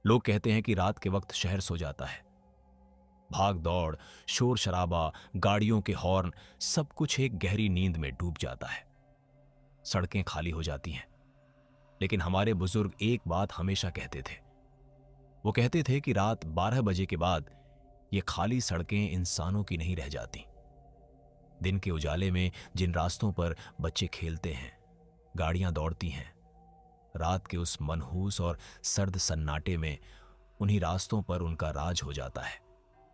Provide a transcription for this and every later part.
लोग कहते हैं कि रात के वक्त शहर सो जाता है। भाग दौड़, शोर शराबा, गाड़ियों के हॉर्न, सब कुछ एक गहरी नींद में डूब जाता है। सड़कें खाली हो जाती हैं। लेकिन हमारे बुजुर्ग एक बात हमेशा कहते थे। वो कहते थे कि रात 12 बजे के बाद ये खाली सड़कें इंसानों की नहीं रह जाती। दिन के उजाले में जिन रास्तों पर बच्चे खेलते हैं, गाड़ियां दौड़ती हैं, रात के उस मनहूस और सर्द सन्नाटे में उन्हीं रास्तों पर उनका राज हो जाता है,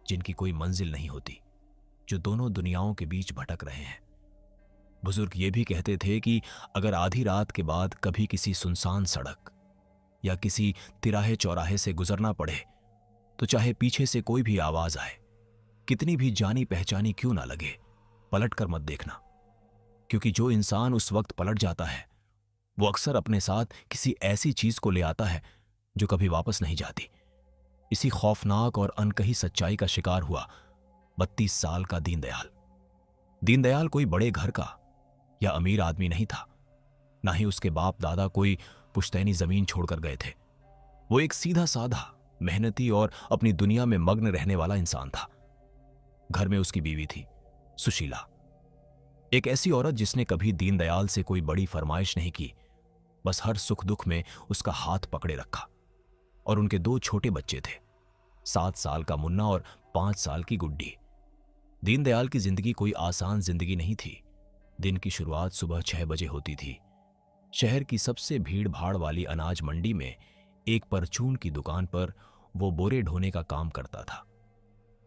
जिनकी कोई मंजिल नहीं होती, जो दोनों दुनियाओं के बीच भटक रहे हैं। बुजुर्ग ये भी कहते थे कि अगर आधी रात के बाद कभी किसी सुनसान सड़क या किसी तिराहे चौराहे से गुजरना पड़े, तो चाहे पीछे से कोई भी आवाज आए, कितनी भी जानी पहचानी क्यों ना लगे, पलट कर मत देखना। क्योंकि जो इंसान उस वक्त पलट जाता है, वो अक्सर अपने साथ किसी ऐसी चीज को ले आता है जो कभी वापस नहीं जाती। इसी खौफनाक और अनकही सच्चाई का शिकार हुआ 32 साल का दीनदयाल। दीनदयाल कोई बड़े घर का या अमीर आदमी नहीं था, ना ही उसके बाप दादा कोई पुश्तैनी जमीन छोड़कर गए थे। वो एक सीधा साधा, मेहनती और अपनी दुनिया में मग्न रहने वाला इंसान था। घर में उसकी बीवी थी, सुशीला, एक ऐसी औरत जिसने कभी दीनदयाल से कोई बड़ी फरमाइश नहीं की, बस हर सुख दुख में उसका हाथ पकड़े रखा। और उनके 2 छोटे बच्चे थे, 7 साल का मुन्ना और 5 साल की गुड्डी। दीनदयाल की जिंदगी कोई आसान जिंदगी नहीं थी। दिन की शुरुआत सुबह 6 बजे होती थी। शहर की सबसे भीड़ भाड़ वाली अनाज मंडी में एक परचून की दुकान पर वो बोरे ढोने का काम करता था।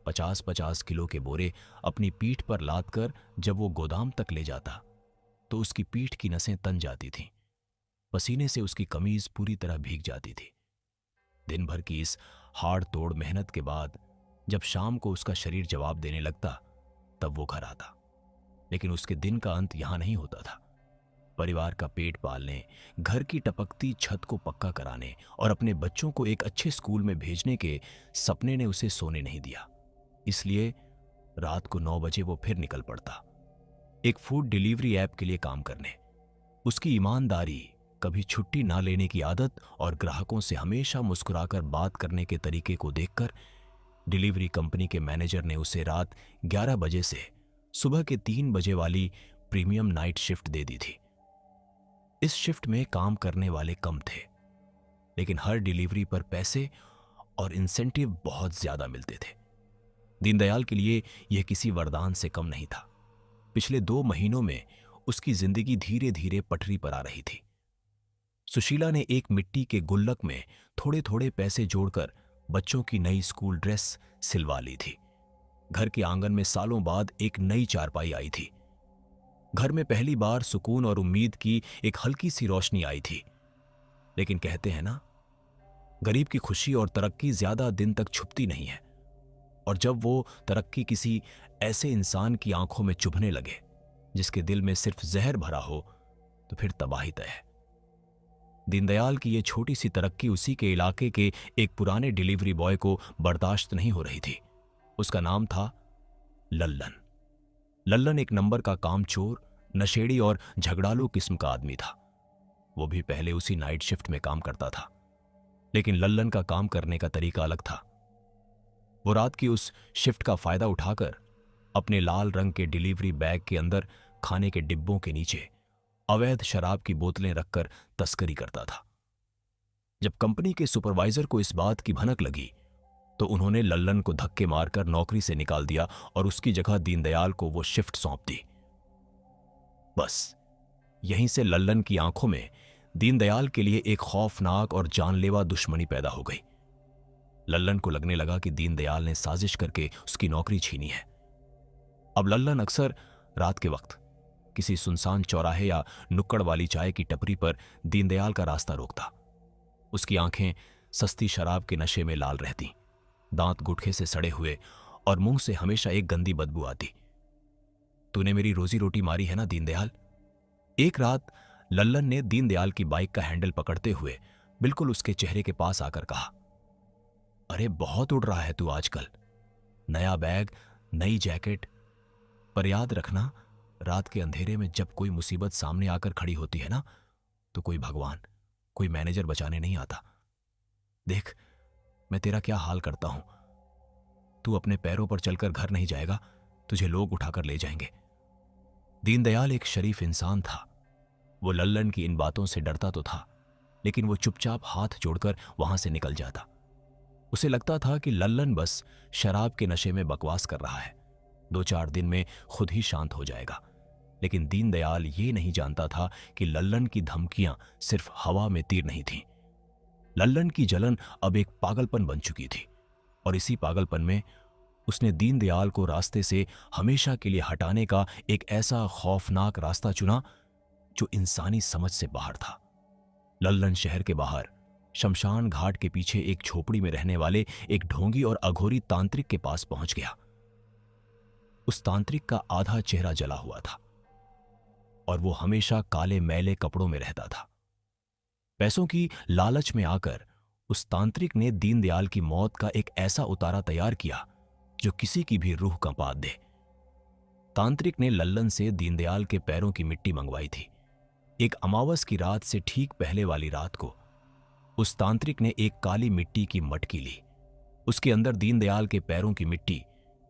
50-50 किलो के बोरे अपनी पीठ पर लाद कर जब वो गोदाम तक ले जाता, तो उसकी पीठ की नसें तन जाती थीं। पसीने से उसकी कमीज पूरी तरह भीग जाती थी। दिन भर की इस हाड़ तोड़ मेहनत के बाद जब शाम को उसका शरीर जवाब देने लगता, तब वो घर आता। लेकिन उसके दिन का अंत यहां नहीं होता था। परिवार का पेट पालने, घर की टपकती छत को पक्का कराने और अपने बच्चों को एक अच्छे स्कूल में भेजने के सपने ने उसे सोने नहीं दिया। इसलिए रात को 9 बजे वो फिर निकल पड़ता, एक फूड डिलीवरी ऐप के लिए काम करने। उसकी ईमानदारी, कभी छुट्टी ना लेने की आदत और ग्राहकों से हमेशा मुस्कुराकर बात करने के तरीके को देखकर डिलीवरी कंपनी के मैनेजर ने उसे रात 11 बजे से सुबह के 3 बजे वाली प्रीमियम नाइट शिफ्ट दे दी थी। इस शिफ्ट में काम करने वाले कम थे, लेकिन हर डिलीवरी पर पैसे और इंसेंटिव बहुत ज्यादा मिलते थे। दीनदयाल के लिए यह किसी वरदान से कम नहीं था। पिछले 2 महीनों में उसकी जिंदगी धीरे धीरे पटरी पर आ रही थी। सुशीला ने एक मिट्टी के गुल्लक में थोड़े थोड़े पैसे जोड़कर बच्चों की नई स्कूल ड्रेस सिलवा ली थी। घर के आंगन में सालों बाद एक नई चारपाई आई थी। घर में पहली बार सुकून और उम्मीद की एक हल्की सी रोशनी आई थी। लेकिन कहते हैं ना, गरीब की खुशी और तरक्की ज्यादा दिन तक छुपती नहीं है, और जब वो तरक्की किसी ऐसे इंसान की आंखों में चुभने लगे जिसके दिल में सिर्फ जहर भरा हो, तो फिर तबाही तय है। दीनदयाल की ये छोटी सी तरक्की उसी के इलाके के एक पुराने डिलीवरी बॉय को बर्दाश्त नहीं हो रही थी। उसका नाम था लल्लन। लल्लन एक नंबर का कामचोर, नशेड़ी और झगड़ालू किस्म का आदमी था। वो भी पहले उसी नाइट शिफ्ट में काम करता था, लेकिन लल्लन का काम करने का तरीका अलग था। वो रात की उस शिफ्ट का फायदा उठाकर अपने लाल रंग के डिलीवरी बैग के अंदर खाने के डिब्बों के नीचे अवैध शराब की बोतलें रखकर तस्करी करता था। जब कंपनी के सुपरवाइजर को इस बात की भनक लगी, तो उन्होंने लल्लन को धक्के मारकर नौकरी से निकाल दिया और उसकी जगह दीनदयाल को वो शिफ्ट सौंप दी। बस यहीं से लल्लन की आंखों में दीनदयाल के लिए एक खौफनाक और जानलेवा दुश्मनी पैदा हो गई। लल्लन को लगने लगा कि दीनदयाल ने साजिश करके उसकी नौकरी छीनी है। अब लल्लन अक्सर रात के वक्त किसी सुनसान चौराहे या नुक्कड़ वाली चाय की टपरी पर दीनदयाल का रास्ता रोकता। उसकी आंखें सस्ती शराब के नशे में लाल रहती, दांत गुटखे से सड़े हुए और मुंह से हमेशा एक गंदी बदबू आती। तूने मेरी रोजी रोटी मारी है ना दीनदयाल? एक रात लल्लन ने दीनदयाल की बाइक का हैंडल पकड़ते हुए बिल्कुल उसके चेहरे के पास आकर कहा, अरे बहुत उड़ रहा है तू आजकल। नया बैग, नई जैकेट, पर याद रखना, रात के अंधेरे में जब कोई मुसीबत सामने आकर खड़ी होती है ना, तो कोई भगवान, कोई मैनेजर बचाने नहीं आता। देख, मैं तेरा क्या हाल करता हूं। तू अपने पैरों पर चलकर घर नहीं जाएगा, तुझे लोग उठाकर ले जाएंगे। दीनदयाल एक शरीफ इंसान था। वो लल्लन की इन बातों से डरता तो था, लेकिन वो चुपचाप हाथ जोड़कर वहां से निकल जाता। उसे लगता था कि लल्लन बस शराब के नशे में बकवास कर रहा है, 2-4 दिन में खुद ही शांत हो जाएगा। लेकिन दीनदयाल ये नहीं जानता था कि लल्लन की धमकियां सिर्फ हवा में तीर नहीं थीं। लल्लन की जलन अब एक पागलपन बन चुकी थी, और इसी पागलपन में उसने दीनदयाल को रास्ते से हमेशा के लिए हटाने का एक ऐसा खौफनाक रास्ता चुना जो इंसानी समझ से बाहर था। लल्लन शहर के बाहर शमशान घाट के पीछे एक झोपड़ी में रहने वाले एक ढोंगी और अघोरी तांत्रिक के पास पहुंच गया। उस तांत्रिक का आधा चेहरा जला हुआ था और वो हमेशा काले मैले कपड़ों में रहता था। पैसों की लालच में आकर उस तांत्रिक ने दीनदयाल की मौत का एक ऐसा उतारा तैयार किया जो किसी की भी रूह कंपा दे। तांत्रिक ने लल्लन से दीनदयाल के पैरों की मिट्टी मंगवाई थी। एक अमावस की रात से ठीक पहले वाली रात को उस तांत्रिक ने एक काली मिट्टी की मटकी ली। उसके अंदर दीनदयाल के पैरों की मिट्टी,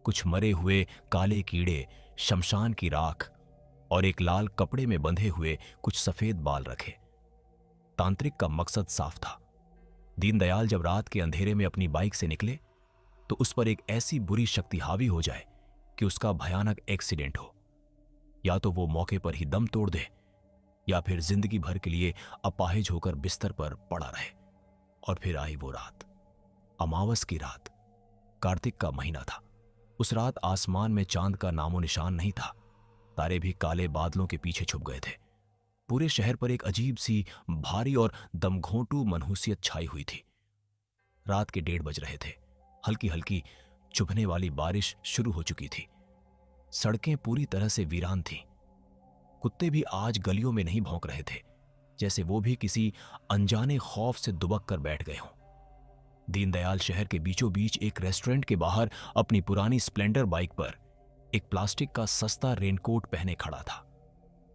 कुछ मरे हुए काले कीड़े, शमशान की राख और एक लाल कपड़े में बंधे हुए कुछ सफेद बाल रखे। तांत्रिक का मकसद साफ था। दीनदयाल जब रात के अंधेरे में अपनी बाइक से निकले तो उस पर एक ऐसी बुरी शक्ति हावी हो जाए कि उसका भयानक एक्सीडेंट हो। या तो वो मौके पर ही दम तोड़ दे या फिर जिंदगी भर के लिए अपाहिज होकर बिस्तर पर पड़ा रहे। और फिर आई वो रात, अमावस की रात। कार्तिक का महीना था। उस रात आसमान में चांद का नामो निशान नहीं था। तारे भी काले बादलों के पीछे छुप गए थे। पूरे शहर पर एक अजीब सी भारी और दमघोंटू मनहूसियत छाई हुई थी। रात के 1:30 बज रहे थे। हल्की हल्की चुभने वाली बारिश शुरू हो चुकी थी। सड़कें पूरी तरह से वीरान थीं। कुत्ते भी आज गलियों में नहीं भौंक रहे थे, जैसे वो भी किसी अनजाने खौफ से दुबक कर बैठ गए हों। दीनदयाल शहर के बीचों बीच एक रेस्टोरेंट के बाहर अपनी पुरानी स्प्लेंडर बाइक पर एक प्लास्टिक का सस्ता रेनकोट पहने खड़ा था।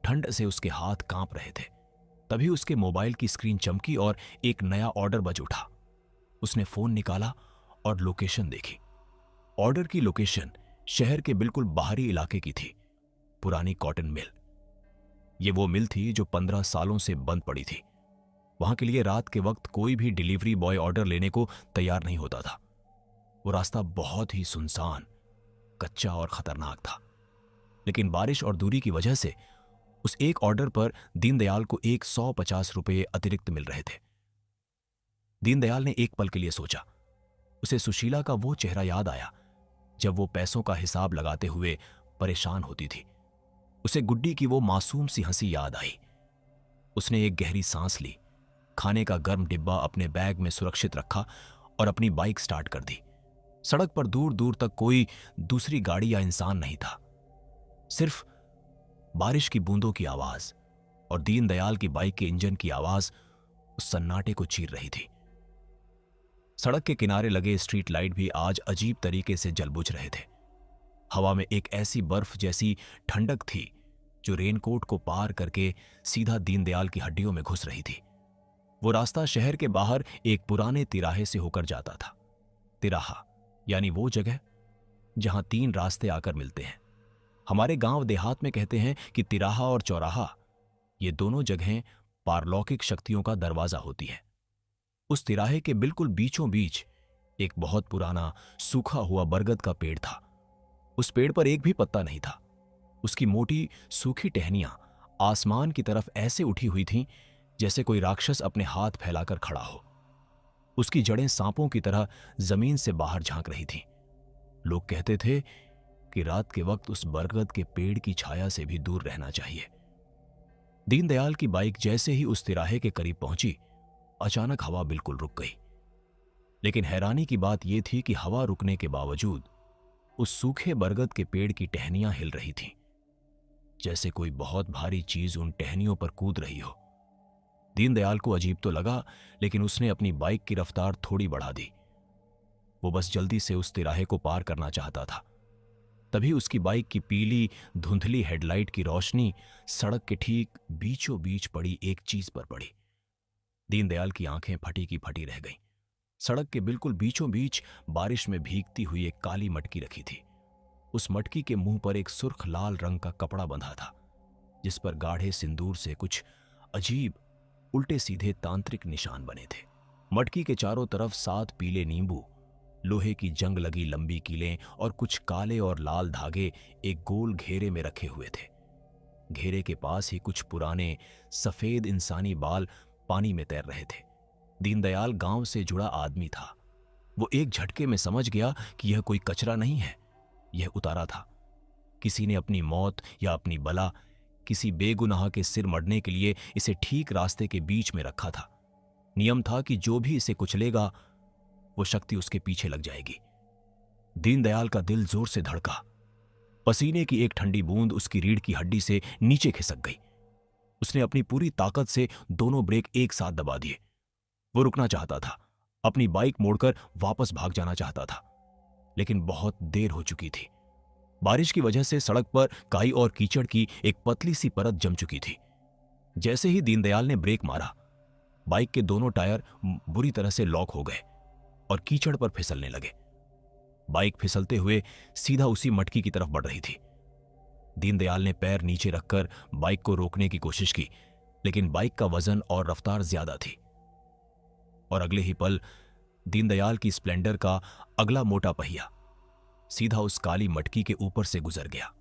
ठंड से उसके हाथ कांप रहे थे। तभी उसके मोबाइल की स्क्रीन चमकी और एक नया ऑर्डर बज उठा। उसने फोन निकाला और लोकेशन देखी। ऑर्डर की लोकेशन शहर के बिल्कुल बाहरी इलाके की थी, पुरानी कॉटन मिल। ये वो मिल थी जो 15 सालों से बंद पड़ी थी। वहां के लिए रात के वक्त कोई भी डिलीवरी बॉय ऑर्डर लेने को तैयार नहीं होता था। वो रास्ता बहुत ही सुनसान, कच्चा और खतरनाक था। लेकिन बारिश और दूरी की वजह से उस एक ऑर्डर पर दीनदयाल को 150 रुपये अतिरिक्त मिल रहे थे। दीनदयाल ने एक पल के लिए सोचा। उसे सुशीला का वो चेहरा याद आया जब वो पैसों का हिसाब लगाते हुए परेशान होती थी। उसे गुड्डी की वो मासूम सी हंसी याद आई। उसने एक गहरी सांस ली, खाने का गर्म डिब्बा अपने बैग में सुरक्षित रखा और अपनी बाइक स्टार्ट कर दी। सड़क पर दूर दूर तक कोई दूसरी गाड़ी या इंसान नहीं था, सिर्फ बारिश की बूंदों की आवाज और दीनदयाल की बाइक के इंजन की आवाज उस सन्नाटे को चीर रही थी। सड़क के किनारे लगे स्ट्रीट लाइट भी आज अजीब तरीके से जल बुझ रहे थे। हवा में एक ऐसी बर्फ जैसी ठंडक थी जो रेनकोट को पार करके सीधा दीनदयाल की हड्डियों में घुस रही थी। वो रास्ता शहर के बाहर एक पुराने तिराहे से होकर जाता था। तिराहा यानी वो जगह जहां 3 रास्ते आकर मिलते हैं। हमारे गांव देहात में कहते हैं कि तिराहा और चौराहा, ये दोनों जगहें पारलौकिक शक्तियों का दरवाजा होती है। उस तिराहे के बिल्कुल बीचों बीच एक बहुत पुराना सूखा हुआ बरगद का पेड़ था। उस पेड़ पर एक भी पत्ता नहीं था। उसकी मोटी सूखी टहनियां आसमान की तरफ ऐसे उठी हुई थीं जैसे कोई राक्षस अपने हाथ फैलाकर खड़ा हो। उसकी जड़ें सांपों की तरह जमीन से बाहर झांक रही थीं। लोग कहते थे कि रात के वक्त उस बरगद के पेड़ की छाया से भी दूर रहना चाहिए। दीनदयाल की बाइक जैसे ही उस तिराहे के करीब पहुंची, अचानक हवा बिल्कुल रुक गई। लेकिन हैरानी की बात यह थी कि हवा रुकने के बावजूद उस सूखे बरगद के पेड़ की टहनियां हिल रही थीं, जैसे कोई बहुत भारी चीज उन टहनियों पर कूद रही हो। दीनदयाल को अजीब तो लगा, लेकिन उसने अपनी बाइक की रफ्तार थोड़ी बढ़ा दी। वो बस जल्दी से उस तिराहे को पार करना चाहता था। तभी उसकी बाइक की पीली धुंधली हेडलाइट की रोशनी सड़क के ठीक बीचों बीच पड़ी एक चीज पर पड़ी। दीनदयाल की आंखें फटी की फटी रह गईं। सड़क के बिल्कुल बीचों बीच बारिश में भीगती हुई एक काली मटकी रखी थी। उस मटकी के मुंह पर एक सुर्ख लाल रंग का कपड़ा बंधा था, जिस पर गाढ़े सिंदूर से कुछ अजीब उल्टे सीधे तांत्रिक निशान बने थे। मटकी के चारों तरफ 7 पीले नींबू, लोहे की जंग लगी लंबी कीलें और कुछ काले और लाल धागे एक गोल घेरे में रखे हुए थे। घेरे के पास ही कुछ पुराने सफेद इंसानी बाल पानी में तैर रहे थे। दीनदयाल गांव से जुड़ा आदमी था। वो एक झटके में समझ गया कि यह कोई कचरा नहीं है, यह उतारा था। किसी ने अपनी मौत या अपनी बला, किसी बेगुनाह के सिर मढ़ने के लिए इसे ठीक रास्ते के बीच में रखा था। नियम था कि जो भी इसे कुचलेगा वो शक्ति उसके पीछे लग जाएगी। दीनदयाल का दिल जोर से धड़का। पसीने की एक ठंडी बूंद उसकी रीढ़ की हड्डी से नीचे खिसक गई। उसने अपनी पूरी ताकत से दोनों ब्रेक एक साथ दबा दिए। वो रुकना चाहता था, अपनी बाइक मोड़कर वापस भाग जाना चाहता था, लेकिन बहुत देर हो चुकी थी। बारिश की वजह से सड़क पर काई और कीचड़ की एक पतली सी परत जम चुकी थी। जैसे ही दीनदयाल ने ब्रेक मारा, बाइक के दोनों टायर बुरी तरह से लॉक हो गए और कीचड़ पर फिसलने लगे। बाइक फिसलते हुए सीधा उसी मटकी की तरफ बढ़ रही थी। दीनदयाल ने पैर नीचे रखकर बाइक को रोकने की कोशिश की, लेकिन बाइक का वजन और रफ्तार ज्यादा थी और अगले ही पल दीनदयाल की स्प्लेंडर का अगला मोटा पहिया सीधा उस काली मटकी के ऊपर से गुजर गया।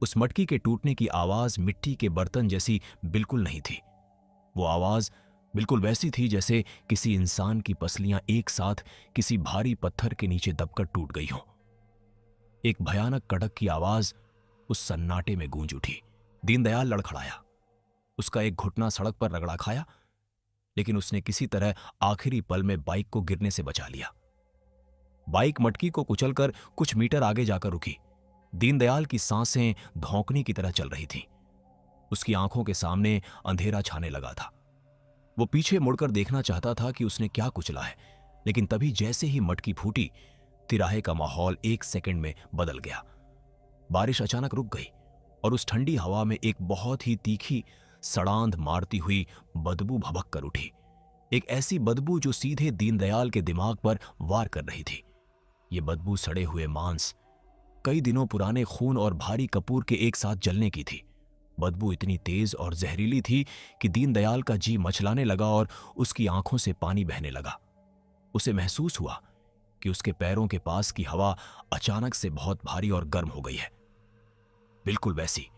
उस मटकी के टूटने की आवाज मिट्टी के बर्तन जैसी बिल्कुल नहीं थी। वो आवाज बिल्कुल वैसी थी जैसे किसी इंसान की पसलियां एक साथ किसी भारी पत्थर के नीचे दबकर टूट गई हों। एक भयानक कड़क की आवाज उस सन्नाटे में गूंज उठी। दीनदयाल लड़खड़ाया। उसका एक घुटना सड़क पर रगड़ा खाया, लेकिन उसने किसी तरह आखिरी पल में बाइक को गिरने से बचा लिया। बाइक मटकी को कुचलकर कुछ मीटर आगे जाकर रुकी। दीनदयाल की सांसें धौंकनी की तरह चल रही थीं। उसकी आंखों के सामने अंधेरा छाने लगा था। वो पीछे मुड़कर देखना चाहता था कि उसने क्या कुचला है, लेकिन तभी जैसे ही मटकी फूटी, तिराहे का माहौल एक सेकंड में बदल गया। बारिश अचानक रुक गई और उस ठंडी हवा में एक बहुत ही तीखी सड़ांध मारती हुई बदबू भभक कर उठी। एक ऐसी बदबू जो सीधे दीनदयाल के दिमाग पर वार कर रही थी। ये बदबू सड़े हुए मांस, कई दिनों पुराने खून और भारी कपूर के एक साथ जलने की थी। बदबू इतनी तेज और जहरीली थी कि दीनदयाल का जी मचलाने लगा और उसकी आंखों से पानी बहने लगा। उसे महसूस हुआ कि उसके पैरों के पास की हवा अचानक से बहुत भारी और गर्म हो गई है, बिल्कुल वैसी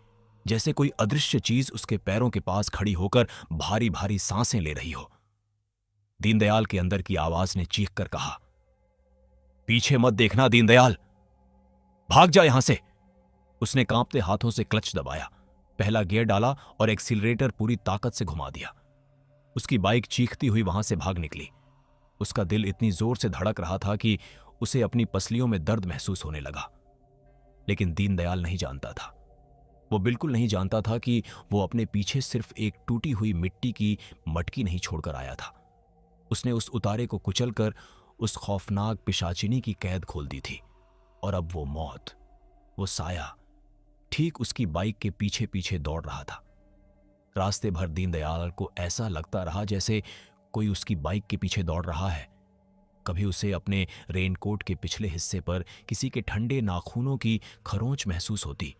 जैसे कोई अदृश्य चीज उसके पैरों के पास खड़ी होकर भारी भारी सांसें ले रही हो। दीनदयाल के अंदर की आवाज ने चीख कर कहा, पीछे मत देखना दीनदयाल, भाग जा यहां से। उसने कांपते हाथों से क्लच दबाया, पहला गियर डाला और एक्सीलरेटर पूरी ताकत से घुमा दिया। उसकी बाइक चीखती हुई वहां से भाग निकली। उसका दिल इतनी जोर से धड़क रहा था कि उसे अपनी पसलियों में दर्द महसूस होने लगा। लेकिन दीनदयाल नहीं जानता था, वो बिल्कुल नहीं जानता था कि वो अपने पीछे सिर्फ एक टूटी हुई मिट्टी की मटकी नहीं छोड़कर आया था। उसने उस उतारे को कुचलकर उस खौफनाक पिशाचिनी की कैद खोल दी थी, और अब वो मौत, वो साया ठीक उसकी बाइक के पीछे पीछे दौड़ रहा था। रास्ते भर दीनदयाल को ऐसा लगता रहा जैसे कोई उसकी बाइक के पीछे दौड़ रहा है। कभी उसे अपने रेनकोट के पिछले हिस्से पर किसी के ठंडे नाखूनों की खरोंच महसूस होती,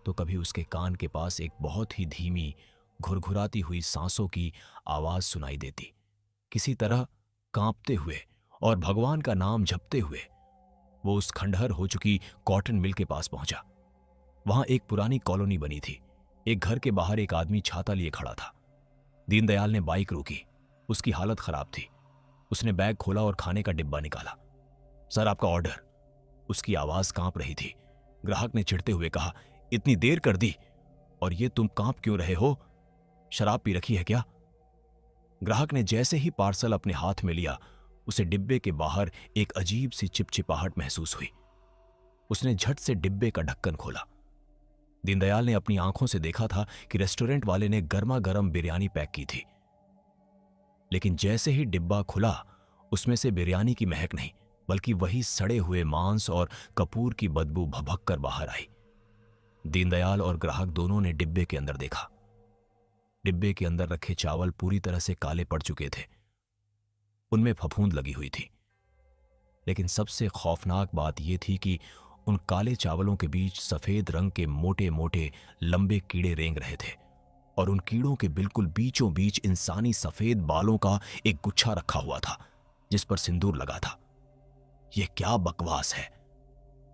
तो कभी उसके कान के पास एक बहुत ही धीमी घुरघुराती हुई सांसों की आवाज सुनाई देती। किसी तरह कांपते हुए और भगवान का नाम जपते हुए वो उस खंडहर हो चुकी कॉटन मिल के पास पहुंचा। वहां एक पुरानी कॉलोनी बनी थी। एक घर के बाहर एक आदमी छाता लिए खड़ा था। दीनदयाल ने बाइक रोकी। उसकी हालत खराब थी। उसने बैग खोला और खाने का डिब्बा निकाला। सर, आपका ऑर्डर। उसकी आवाज कांप रही थी। ग्राहक ने चिढ़ते हुए कहा, इतनी देर कर दी, और ये तुम कांप क्यों रहे हो? शराब पी रखी है क्या? ग्राहक ने जैसे ही पार्सल अपने हाथ में लिया, उसे डिब्बे के बाहर एक अजीब सी चिपचिपाहट महसूस हुई। उसने झट से डिब्बे का ढक्कन खोला। दीनदयाल ने अपनी आंखों से देखा था कि रेस्टोरेंट वाले ने गर्मा गर्म बिरयानी पैक की थी, लेकिन जैसे ही डिब्बा खुला, उसमें से बिरयानी की महक नहीं, बल्कि वही सड़े हुए मांस और कपूर की बदबू भभक कर बाहर आई। दीनदयाल और ग्राहक दोनों ने डिब्बे के अंदर देखा। डिब्बे के अंदर रखे चावल पूरी तरह से काले पड़ चुके थे। उनमें फफूंद लगी हुई थी। लेकिन सबसे खौफनाक बात यह थी कि उन काले चावलों के बीच सफेद रंग के मोटे मोटे लंबे कीड़े रेंग रहे थे और उन कीड़ों के बिल्कुल बीचों बीच इंसानी सफेद बालों का एक गुच्छा रखा हुआ था जिस पर सिंदूर लगा था। यह क्या बकवास है?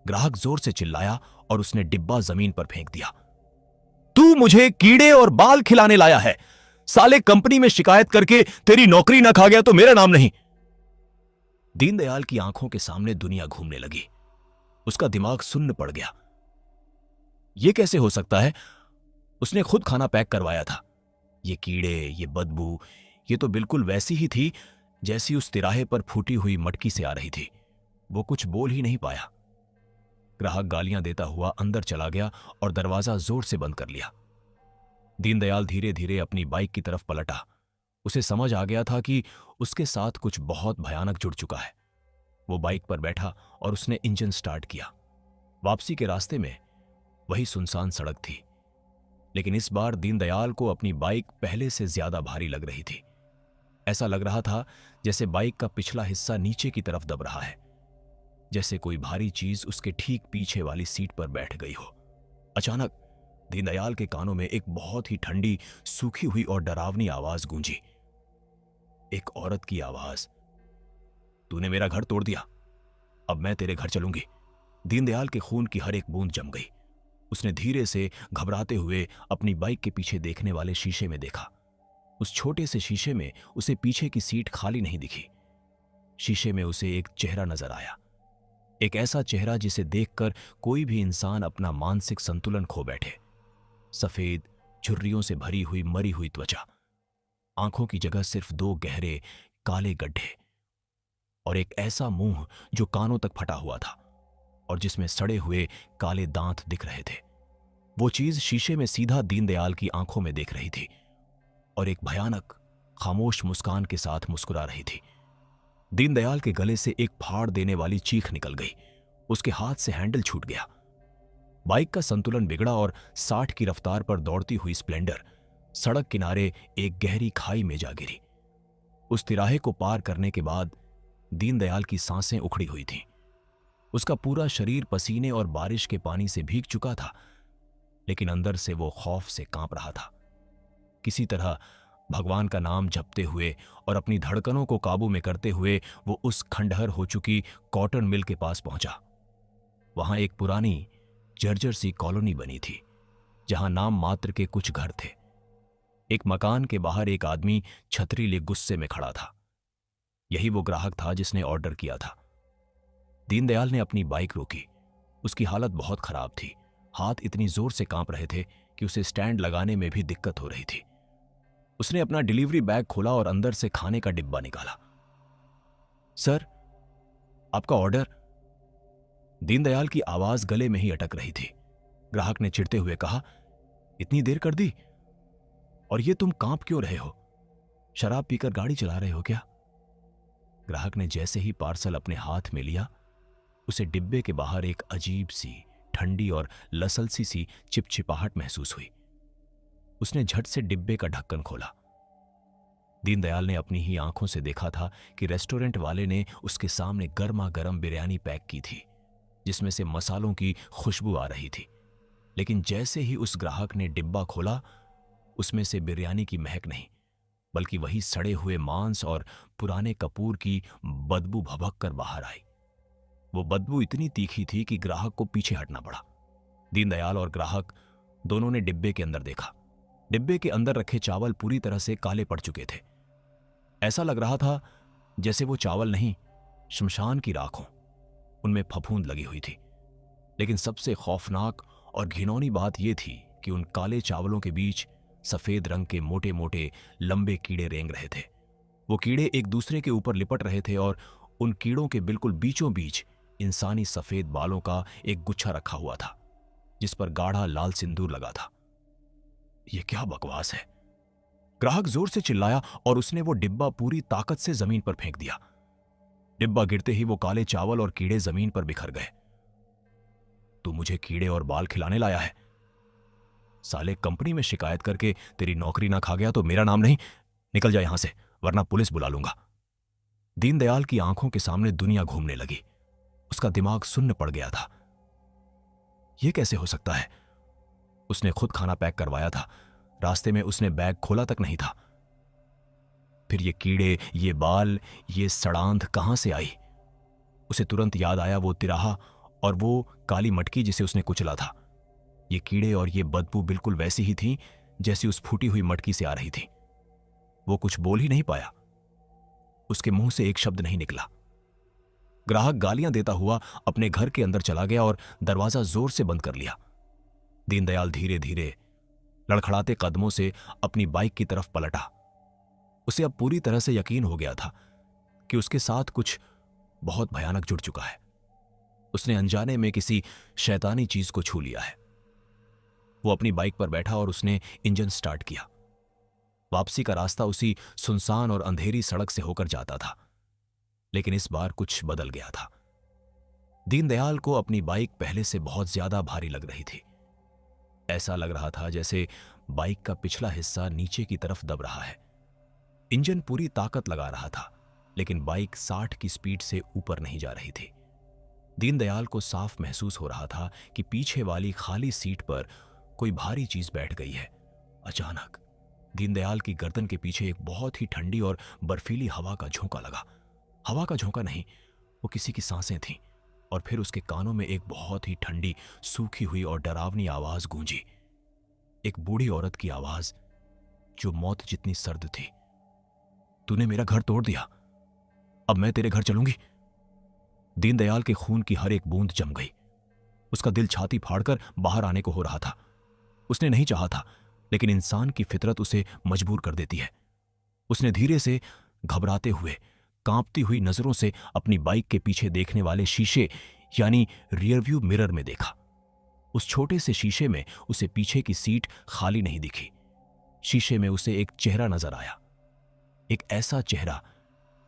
ग्राहक जोर से चिल्लाया और उसने डिब्बा जमीन पर फेंक दिया। तू मुझे कीड़े और बाल खिलाने लाया है? साले कंपनी में शिकायत करके तेरी नौकरी ना खा गया तो मेरा नाम नहीं। दीनदयाल की आंखों के सामने दुनिया घूमने लगी। उसका दिमाग सुन्न पड़ गया। यह कैसे हो सकता है? उसने खुद खाना पैक करवाया था। ये कीड़े, ये बदबू, ये तो बिल्कुल वैसी ही थी जैसी उस तिराहे पर फूटी हुई मटकी से आ रही थी। वो कुछ बोल ही नहीं पाया। ग्राहक गालियां देता हुआ अंदर चला गया और दरवाजा जोर से बंद कर लिया। दीनदयाल धीरे धीरे अपनी बाइक की तरफ पलटा। उसे समझ आ गया था कि उसके साथ कुछ बहुत भयानक जुड़ चुका है। वो बाइक पर बैठा और उसने इंजन स्टार्ट किया। वापसी के रास्ते में वही सुनसान सड़क थी, लेकिन इस बार दीनदयाल को अपनी बाइक पहले से ज्यादा भारी लग रही थी। ऐसा लग रहा था जैसे बाइक का पिछला हिस्सा नीचे की तरफ दब रहा है, जैसे कोई भारी चीज उसके ठीक पीछे वाली सीट पर बैठ गई हो। अचानक दीनदयाल के कानों में एक बहुत ही ठंडी, सूखी हुई और डरावनी आवाज गूंजी। एक औरत की आवाज। तूने मेरा घर तोड़ दिया, अब मैं तेरे घर चलूंगी। दीनदयाल के खून की हर एक बूंद जम गई। उसने धीरे से घबराते हुए अपनी बाइक के पीछे देखने वाले शीशे में देखा। उस छोटे से शीशे में उसे पीछे की सीट खाली नहीं दिखी। शीशे में उसे एक चेहरा नजर आया, एक ऐसा चेहरा जिसे देखकर कोई भी इंसान अपना मानसिक संतुलन खो बैठे। सफेद, झुर्रियों से भरी हुई मरी हुई त्वचा, आंखों की जगह सिर्फ दो गहरे काले गड्ढे और एक ऐसा मुंह जो कानों तक फटा हुआ था और जिसमें सड़े हुए काले दांत दिख रहे थे। वो चीज शीशे में सीधा दीनदयाल की आंखों में देख रही थी और एक भयानक, खामोश मुस्कान के साथ मुस्कुरा रही थी। दीनदयाल के गले से एक फाड़ देने वाली चीख निकल गई। उसके हाथ से हैंडल छूट गया। बाइक का संतुलन बिगड़ा और 60 की रफ्तार पर दौड़ती हुई स्प्लेंडर सड़क किनारे एक गहरी खाई में जा गिरी। उस तिराहे को पार करने के बाद दीनदयाल की सांसें उखड़ी हुई थीं। उसका पूरा शरीर पसीने और बारिश के पानी से भीग चुका था, लेकिन अंदर से वो खौफ से कांप रहा था। किसी तरह भगवान का नाम जपते हुए और अपनी धड़कनों को काबू में करते हुए वो उस खंडहर हो चुकी कॉटन मिल के पास पहुंचा। वहां एक पुरानी जर्जर सी कॉलोनी बनी थी, जहां नाम मात्र के कुछ घर थे। एक मकान के बाहर एक आदमी छतरी लिए गुस्से में खड़ा था। यही वो ग्राहक था जिसने ऑर्डर किया था। दीनदयाल ने अपनी बाइक रोकी। उसकी हालत बहुत खराब थी। हाथ इतनी जोर से कांप रहे थे कि उसे स्टैंड लगाने में भी दिक्कत हो रही थी। उसने अपना डिलीवरी बैग खोला और अंदर से खाने का डिब्बा निकाला। सर, आपका ऑर्डर। दीनदयाल की आवाज गले में ही अटक रही थी। ग्राहक ने चिढ़ते हुए कहा, इतनी देर कर दी? और ये तुम कांप क्यों रहे हो? शराब पीकर गाड़ी चला रहे हो क्या? ग्राहक ने जैसे ही पार्सल अपने हाथ में लिया, उसे डिब्बे के बाहर एक अजीब सी, ठंडी और लसलसी सी चिपचिपाहट महसूस हुई। उसने झट से डिब्बे का ढक्कन खोला। दीनदयाल ने अपनी ही आंखों से देखा था कि रेस्टोरेंट वाले ने उसके सामने गर्मा गर्म बिरयानी पैक की थी, जिसमें से मसालों की खुशबू आ रही थी। लेकिन जैसे ही उस ग्राहक ने डिब्बा खोला, उसमें से बिरयानी की महक नहीं, बल्कि वही सड़े हुए मांस और पुराने कपूर की बदबू भभक कर बाहर आई। वो बदबू इतनी तीखी थी कि ग्राहक को पीछे हटना पड़ा। दीनदयाल और ग्राहक दोनों ने डिब्बे के अंदर देखा। डिब्बे के अंदर रखे चावल पूरी तरह से काले पड़ चुके थे। ऐसा लग रहा था जैसे वो चावल नहीं, शमशान की राख हो। उनमें फफूंद लगी हुई थी। लेकिन सबसे खौफनाक और घिनौनी बात यह थी कि उन काले चावलों के बीच सफेद रंग के मोटे मोटे लंबे कीड़े रेंग रहे थे। वो कीड़े एक दूसरे के ऊपर लिपट रहे थे और उन कीड़ों के बिल्कुल बीचों बीच इंसानी सफेद बालों का एक गुच्छा रखा हुआ था, जिस पर गाढ़ा लाल सिंदूर लगा था। यह क्या बकवास है? ग्राहक जोर से चिल्लाया और उसने वो डिब्बा पूरी ताकत से जमीन पर फेंक दिया। डिब्बा गिरते ही वो काले चावल और कीड़े जमीन पर बिखर गए। तू मुझे कीड़े और बाल खिलाने लाया है? साले, कंपनी में शिकायत करके तेरी नौकरी ना खा गया तो मेरा नाम नहीं। निकल जा यहां से, वरना पुलिस बुला लूंगा। दीनदयाल की आंखों के सामने दुनिया घूमने लगी। उसका दिमाग सुन्न पड़ गया था। यह कैसे हो सकता है? उसने खुद खाना पैक करवाया था। रास्ते में उसने बैग खोला तक नहीं था। फिर ये कीड़े, ये बाल, ये सड़ांध कहां से आई? उसे तुरंत याद आया वो तिराहा और वो काली मटकी जिसे उसने कुचला था। ये कीड़े और ये बदबू बिल्कुल वैसी ही थी जैसी उस फूटी हुई मटकी से आ रही थी। वो कुछ बोल ही नहीं पाया। उसके मुंह से एक शब्द नहीं निकला। ग्राहक गालियां देता हुआ अपने घर के अंदर चला गया और दरवाजा जोर से बंद कर लिया। दीनदयाल धीरे धीरे लड़खड़ाते कदमों से अपनी बाइक की तरफ पलटा। उसे अब पूरी तरह से यकीन हो गया था कि उसके साथ कुछ बहुत भयानक जुड़ चुका है। उसने अनजाने में किसी शैतानी चीज को छू लिया है। वो अपनी बाइक पर बैठा और उसने इंजन स्टार्ट किया। वापसी का रास्ता उसी सुनसान और अंधेरी सड़क से होकर जाता था, लेकिन इस बार कुछ बदल गया था। दीनदयाल को अपनी बाइक पहले से बहुत ज्यादा भारी लग रही थी। ऐसा लग रहा था जैसे बाइक का पिछला हिस्सा नीचे की तरफ दब रहा है। इंजन पूरी ताकत लगा रहा था, लेकिन बाइक 60 की स्पीड से ऊपर नहीं जा रही थी। दीनदयाल को साफ महसूस हो रहा था कि पीछे वाली खाली सीट पर कोई भारी चीज बैठ गई है। अचानक दीनदयाल की गर्दन के पीछे एक बहुत ही ठंडी और बर्फीली हवा का झोंका लगा। हवा का झोंका नहीं, वो किसी की सांसें थीं। और फिर उसके कानों में एक बहुत ही ठंडी, सूखी हुई और डरावनी आवाज गूंजी। एक बूढ़ी औरत की आवाज जो मौत जितनी सर्द थी। तूने मेरा घर तोड़ दिया, अब मैं तेरे घर चलूंगी। दीनदयाल के खून की हर एक बूंद जम गई। उसका दिल छाती फाड़कर बाहर आने को हो रहा था। उसने नहीं चाहा था, लेकिन इंसान की फितरत उसे मजबूर कर देती है। उसने धीरे से, घबराते हुए, कांपती हुई नजरों से अपनी बाइक के पीछे देखने वाले शीशे यानी रियरव्यू मिरर में देखा। उस छोटे से शीशे में उसे पीछे की सीट खाली नहीं दिखी। शीशे में उसे एक चेहरा नजर आया। एक ऐसा चेहरा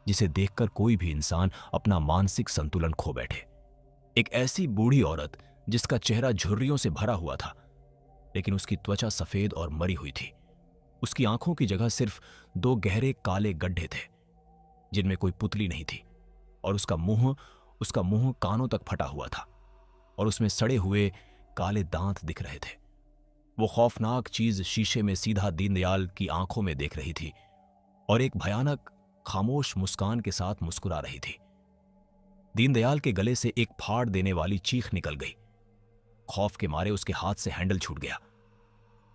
जिसे देखकर कोई भी इंसान अपना मानसिक संतुलन खो बैठे। एक ऐसी बूढ़ी औरत जिसका चेहरा झुर्रियों से भरा हुआ था, लेकिन उसकी त्वचा सफेद और मरी हुई थी। उसकी आंखों की जगह सिर्फ 2 गहरे काले गड्ढे थे जिनमें कोई पुतली नहीं थी। और उसका मुंह कानों तक फटा हुआ था और उसमें सड़े हुए काले दांत दिख रहे थे। वो खौफनाक चीज शीशे में सीधा दीनदयाल की आंखों में देख रही थी और एक भयानक खामोश मुस्कान के साथ मुस्कुरा रही थी। दीनदयाल के गले से एक फाड़ देने वाली चीख निकल गई। खौफ के मारे उसके हाथ से हैंडल छूट गया।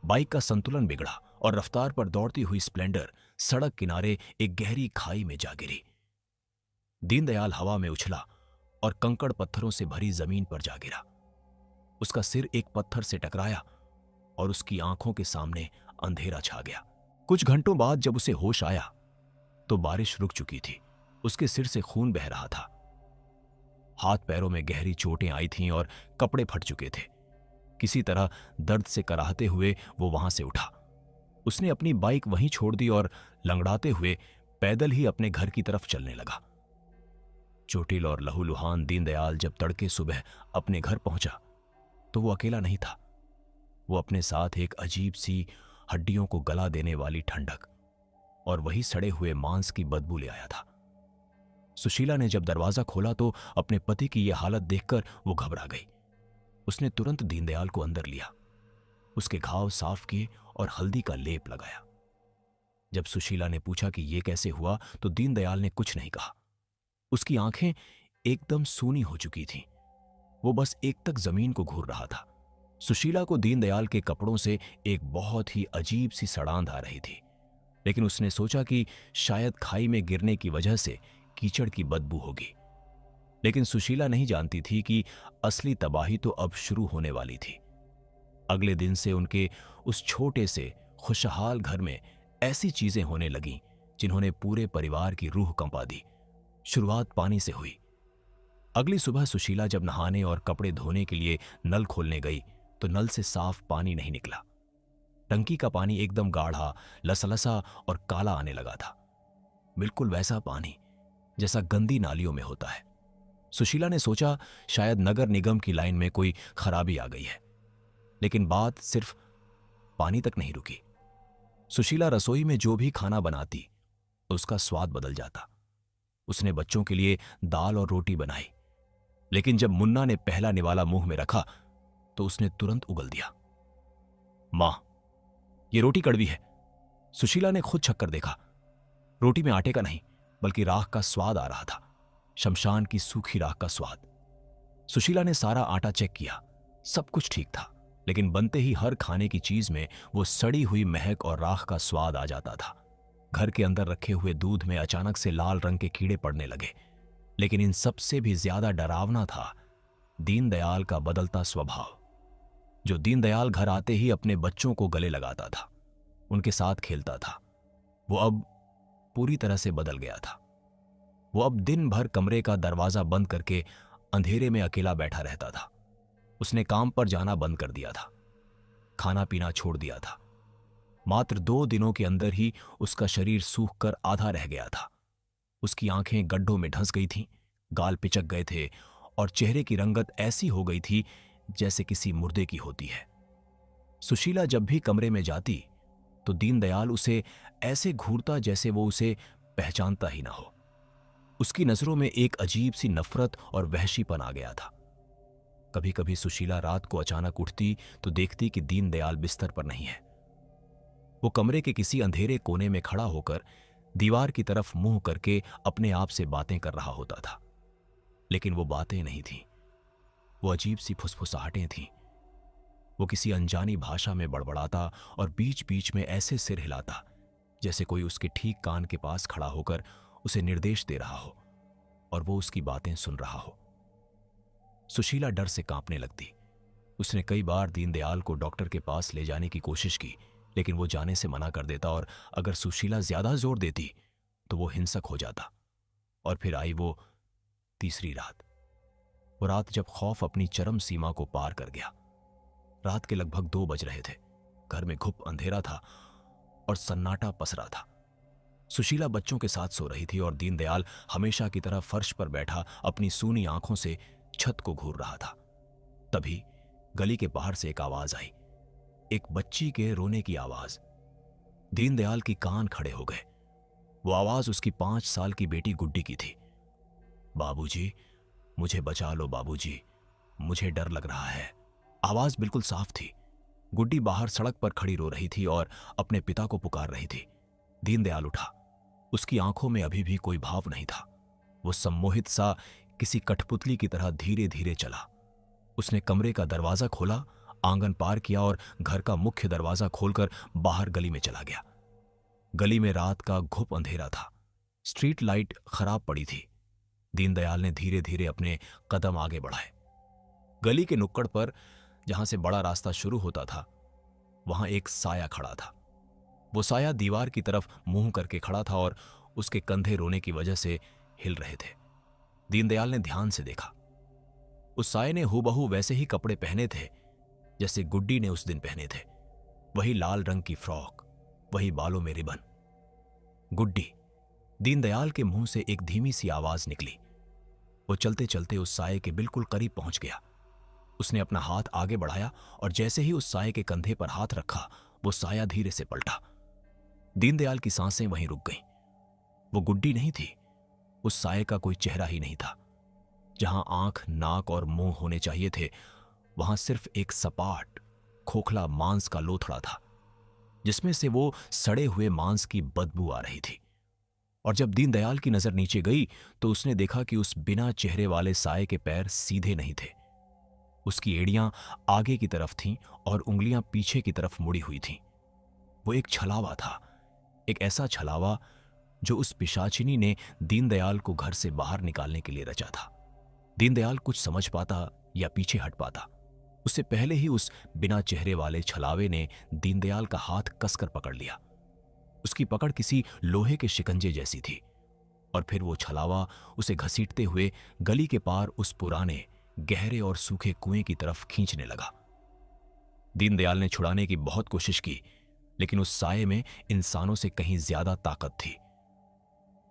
बाइक का संतुलन बिगड़ा और रफ्तार पर दौड़ती हुई स्प्लेंडर सड़क किनारे एक गहरी खाई में जा गिरी। दीनदयाल हवा में उछला और कंकड़ पत्थरों से भरी जमीन पर जा गिरा। उसका सिर एक पत्थर से टकराया और उसकी आंखों के सामने अंधेरा छा गया। कुछ घंटों बाद जब उसे होश आया तो बारिश रुक चुकी थी। उसके सिर से खून बह रहा था। हाथ पैरों में गहरी चोटें आई थीं और कपड़े फट चुके थे। किसी तरह दर्द से कराहते हुए वो वहां से उठा। उसने अपनी बाइक वहीं छोड़ दी और लंगड़ाते हुए पैदल ही अपने घर की तरफ चलने लगा। चोटिल और लहूलुहान दीनदयाल जब तड़के सुबह अपने घर पहुंचा तो वो अकेला नहीं था। वो अपने साथ एक अजीब सी, हड्डियों को गला देने वाली ठंडक और वही सड़े हुए मांस की बदबू ले आया था। सुशीला ने जब दरवाजा खोला तो अपने पति की यह हालत देखकर वो घबरा गई। उसने तुरंत दीनदयाल को अंदर लिया, उसके घाव साफ किए और हल्दी का लेप लगाया। जब सुशीला ने पूछा कि यह कैसे हुआ तो दीनदयाल ने कुछ नहीं कहा। उसकी आंखें एकदम सूनी हो चुकी थीं। वो बस एकटक जमीन को घूर रहा था। सुशीला को दीनदयाल के कपड़ों से एक बहुत ही अजीब सी सड़ांध आ रही थी, लेकिन उसने सोचा कि शायद खाई में गिरने की वजह से कीचड़ की बदबू होगी। लेकिन सुशीला नहीं जानती थी कि असली तबाही तो अब शुरू होने वाली थी। अगले दिन से उनके उस छोटे से खुशहाल घर में ऐसी चीजें होने लगीं जिन्होंने पूरे परिवार की रूह कंपा दी। शुरुआत पानी से हुई। अगली सुबह सुशीला जब नहाने और कपड़े धोने के लिए नल खोलने गई तो नल से साफ पानी नहीं निकला। टंकी का पानी एकदम गाढ़ा, लसलसा और काला आने लगा था। बिल्कुल वैसा पानी जैसा गंदी नालियों में होता है। सुशीला ने सोचा शायद नगर निगम की लाइन में कोई खराबी आ गई है, लेकिन बात सिर्फ पानी तक नहीं रुकी। सुशीला रसोई में जो भी खाना बनाती उसका स्वाद बदल जाता। उसने बच्चों के लिए दाल और रोटी बनाई, लेकिन जब मुन्ना ने पहला निवाला मुंह में रखा तो उसने तुरंत उगल दिया। मां, ये रोटी कड़वी है। सुशीला ने खुद छक्कर देखा। रोटी में आटे का नहीं बल्कि राख का स्वाद आ रहा था, शमशान की सूखी राख का स्वाद। सुशीला ने सारा आटा चेक किया, सब कुछ ठीक था, लेकिन बनते ही हर खाने की चीज में वो सड़ी हुई महक और राख का स्वाद आ जाता था। घर के अंदर रखे हुए दूध में अचानक से लाल रंग के कीड़े पड़ने लगे, लेकिन इन सब से भी ज्यादा डरावना था दीनदयाल का बदलता स्वभाव। जो दीनदयाल घर आते ही अपने बच्चों को गले लगाता था, उनके साथ खेलता था, वो अब पूरी तरह से बदल गया था। वो अब दिन भर कमरे का दरवाजा बंद करके अंधेरे में अकेला बैठा रहता था। उसने काम पर जाना बंद कर दिया था, खाना पीना छोड़ दिया था। मात्र 2 दिनों के अंदर ही उसका शरीर सूख कर आधा रह गया था। उसकी आंखें गड्ढों में धंस गई थीं, गाल पिचक गए थे और चेहरे की रंगत ऐसी हो गई थी जैसे किसी मुर्दे की होती है। सुशीला जब भी कमरे में जाती तो दीनदयाल उसे ऐसे घूरता जैसे वो उसे पहचानता ही ना हो। उसकी नजरों में एक अजीब सी नफरत और वहशीपन आ गया था। कभी कभी सुशीला रात को अचानक उठती तो देखती कि दीनदयाल बिस्तर पर नहीं है। वो कमरे के किसी अंधेरे कोने में खड़ा होकर दीवार की तरफ मुंह करके अपने आप से बातें कर रहा होता था, लेकिन वो बातें नहीं थीं, वो अजीब सी फुसफुसाहटें थीं। वो किसी अनजानी भाषा में बड़बड़ाता और बीच बीच में ऐसे सिर हिलाता जैसे कोई उसके ठीक कान के पास खड़ा होकर उसे निर्देश दे रहा हो और वो उसकी बातें सुन रहा हो। सुशीला डर से कांपने लगती। उसने कई बार दीनदयाल को डॉक्टर के पास ले जाने की कोशिश की, लेकिन वो जाने से मना कर देता और अगर सुशीला ज्यादा जोर देती तो वो हिंसक हो जाता। और फिर आई वो तीसरी रात। वो रात जब खौफ अपनी चरम सीमा को पार कर गया। रात के लगभग 2 बज रहे थे। घर में घुप अंधेरा था और सन्नाटा पसरा था। सुशीला बच्चों के साथ सो रही थी और दीनदयाल हमेशा की तरह फर्श पर बैठा अपनी सूनी आंखों से छत को घूर रहा था। तभी गली के बाहर से एक आवाज आई, एक बच्ची के रोने की आवाज। दीनदयाल की कान खड़े हो गए। वो आवाज उसकी 5 साल की बेटी गुड्डी की थी। बाबूजी, मुझे बचा लो बाबूजी, मुझे डर लग रहा है। आवाज बिल्कुल साफ थी। गुड्डी बाहर सड़क पर खड़ी रो रही थी और अपने पिता को पुकार रही थी। दीनदयाल उठा। उसकी आंखों में अभी भी कोई भाव नहीं था। वो सम्मोहित सा किसी कठपुतली की तरह धीरे धीरे चला। उसने कमरे का दरवाजा खोला, आंगन पार किया और घर का मुख्य दरवाजा खोलकर बाहर गली में चला गया। गली में रात का घुप अंधेरा था। स्ट्रीट लाइट खराब पड़ी थी। दीनदयाल ने धीरे धीरे अपने कदम आगे बढ़ाए। गली के नुक्कड़ पर, जहां से बड़ा रास्ता शुरू होता था, वहां एक साया खड़ा था। वो साया दीवार की तरफ मुंह करके खड़ा था और उसके कंधे रोने की वजह से हिल रहे थे। दीनदयाल ने ध्यान से देखा। उस साये ने हूबहू वैसे ही कपड़े पहने थे जैसे गुड्डी ने उस दिन पहने थे। वही लाल रंग की फ्रॉक, वही बालों में रिबन। गुड्डी। दीनदयाल के मुंह से एक धीमी सी आवाज निकली। वो चलते चलते उस साये के बिल्कुल करीब पहुंच गया। उसने अपना हाथ आगे बढ़ाया और जैसे ही उस साये के कंधे पर हाथ रखा, वो साया धीरे से पलटा। दीनदयाल की सांसें वहीं रुक गईं। वो गुड्डी नहीं थी। उस साये का कोई चेहरा ही नहीं था। जहां आंख, नाक और मुंह होने चाहिए थे, वहां सिर्फ एक सपाट, खोखला मांस का लोथड़ा था, जिसमें से वो सड़े हुए मांस की बदबू आ रही थी। और जब दीनदयाल की नजर नीचे गई तो उसने देखा कि उस बिना चेहरे वाले साये के पैर सीधे नहीं थे। उसकी एड़ियां आगे की तरफ थीं और उंगलियां पीछे की तरफ मुड़ी हुई थीं। वो एक छलावा था, एक ऐसा छलावा जो उस पिशाचिनी ने दीनदयाल को घर से बाहर निकालने के लिए रचा था। दीनदयाल कुछ समझ पाता या पीछे हट पाता, उससे पहले ही उस बिना चेहरे वाले छलावे ने दीनदयाल का हाथ कसकर पकड़ लिया। उसकी पकड़ किसी लोहे के शिकंजे जैसी थी और फिर वो छलावा उसे घसीटते हुए गली के पार उस पुराने, गहरे और सूखे कुएं की तरफ खींचने लगा। दीनदयाल ने छुड़ाने की बहुत कोशिश की, लेकिन उस साये में इंसानों से कहीं ज्यादा ताकत थी।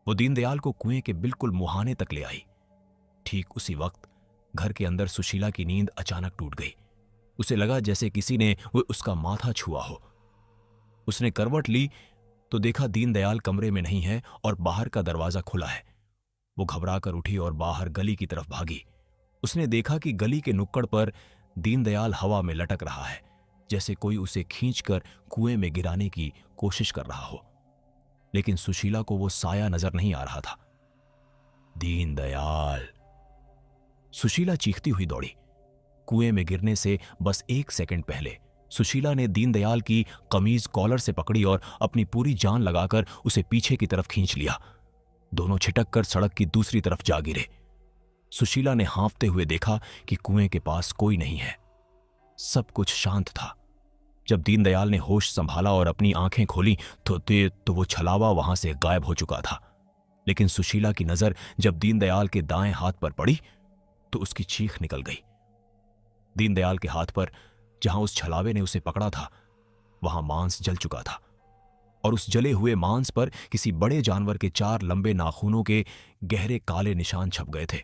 वो दीनदयाल को कुएं के बिल्कुल मुहाने तक ले आई। ठीक उसी वक्त घर के अंदर सुशीला की नींद अचानक टूट गई। उसे लगा जैसे किसी ने वो उसका माथा छुआ हो। उसने करवट ली तो देखा दीनदयाल कमरे में नहीं है और बाहर का दरवाजा खुला है। वो घबराकर उठी और बाहर गली की तरफ भागी। उसने देखा कि गली के नुक्कड़ पर दीनदयाल हवा में लटक रहा है, जैसे कोई उसे खींचकर कुएं में गिराने की कोशिश कर रहा हो। लेकिन सुशीला को वो साया नजर नहीं आ रहा था। दीनदयाल! सुशीला चीखती हुई दौड़ी। कुएं में गिरने से बस 1 सेकंड पहले सुशीला ने दीनदयाल की कमीज कॉलर से पकड़ी और अपनी पूरी जान लगाकर उसे पीछे की तरफ खींच लिया। दोनों छिटक कर सड़क की दूसरी तरफ जा गिरे। सुशीला ने हांफते हुए देखा कि कुएं के पास कोई नहीं है। सब कुछ शांत था। जब दीनदयाल ने होश संभाला और अपनी आंखें खोली तो वो छलावा वहां से गायब हो चुका था। लेकिन सुशीला की नजर जब दीनदयाल के दाएं हाथ पर पड़ी तो उसकी चीख निकल गई। दीनदयाल के हाथ पर, जहां उस छलावे ने उसे पकड़ा था, वहां मांस जल चुका था और उस जले हुए मांस पर किसी बड़े जानवर के 4 लंबे नाखूनों के गहरे काले निशान छप गए थे,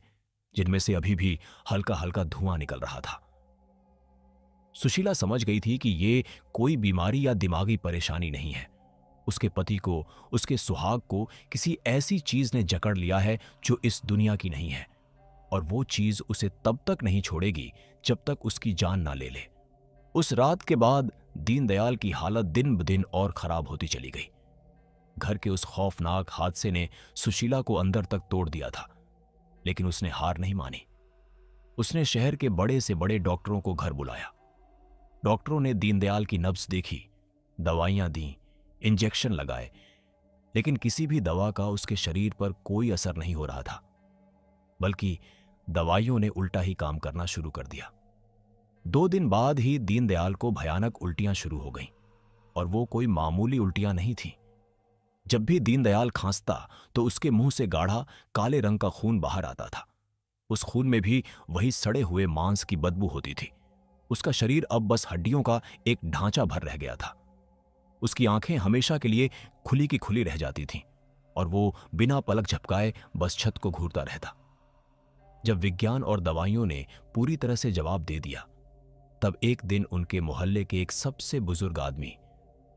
जिनमें से अभी भी हल्का हल्का धुआं निकल रहा था। सुशीला समझ गई थी कि ये कोई बीमारी या दिमागी परेशानी नहीं है। उसके पति को, उसके सुहाग को किसी ऐसी चीज ने जकड़ लिया है जो इस दुनिया की नहीं है, और वो चीज उसे तब तक नहीं छोड़ेगी जब तक उसकी जान ना ले ले। उस रात के बाद दीनदयाल की हालत दिन ब दिन और खराब होती चली गई। घर के उस खौफनाक हादसे ने सुशीला को अंदर तक तोड़ दिया था, लेकिन उसने हार नहीं मानी। उसने शहर के बड़े से बड़े डॉक्टरों को घर बुलाया। डॉक्टरों ने दीनदयाल की नब्ज देखी, दवाइयां दी, इंजेक्शन लगाए, लेकिन किसी भी दवा का उसके शरीर पर कोई असर नहीं हो रहा था, बल्कि दवाइयों ने उल्टा ही काम करना शुरू कर दिया। 2 दिन बाद ही दीनदयाल को भयानक उल्टियां शुरू हो गईं, और वो कोई मामूली उल्टियां नहीं थीं। जब भी दीनदयाल खांसता तो उसके मुंह से गाढ़ा काले रंग का खून बाहर आता था। उस खून में भी वही सड़े हुए मांस की बदबू होती थी। उसका शरीर अब बस हड्डियों का एक ढांचा भर रह गया था। उसकी आंखें हमेशा के लिए खुली की खुली रह जाती थीं, और वो बिना पलक झपकाए बस छत को घूरता रहता। जब विज्ञान और दवाइयों ने पूरी तरह से जवाब दे दिया, तब एक दिन उनके मोहल्ले के एक सबसे बुजुर्ग आदमी,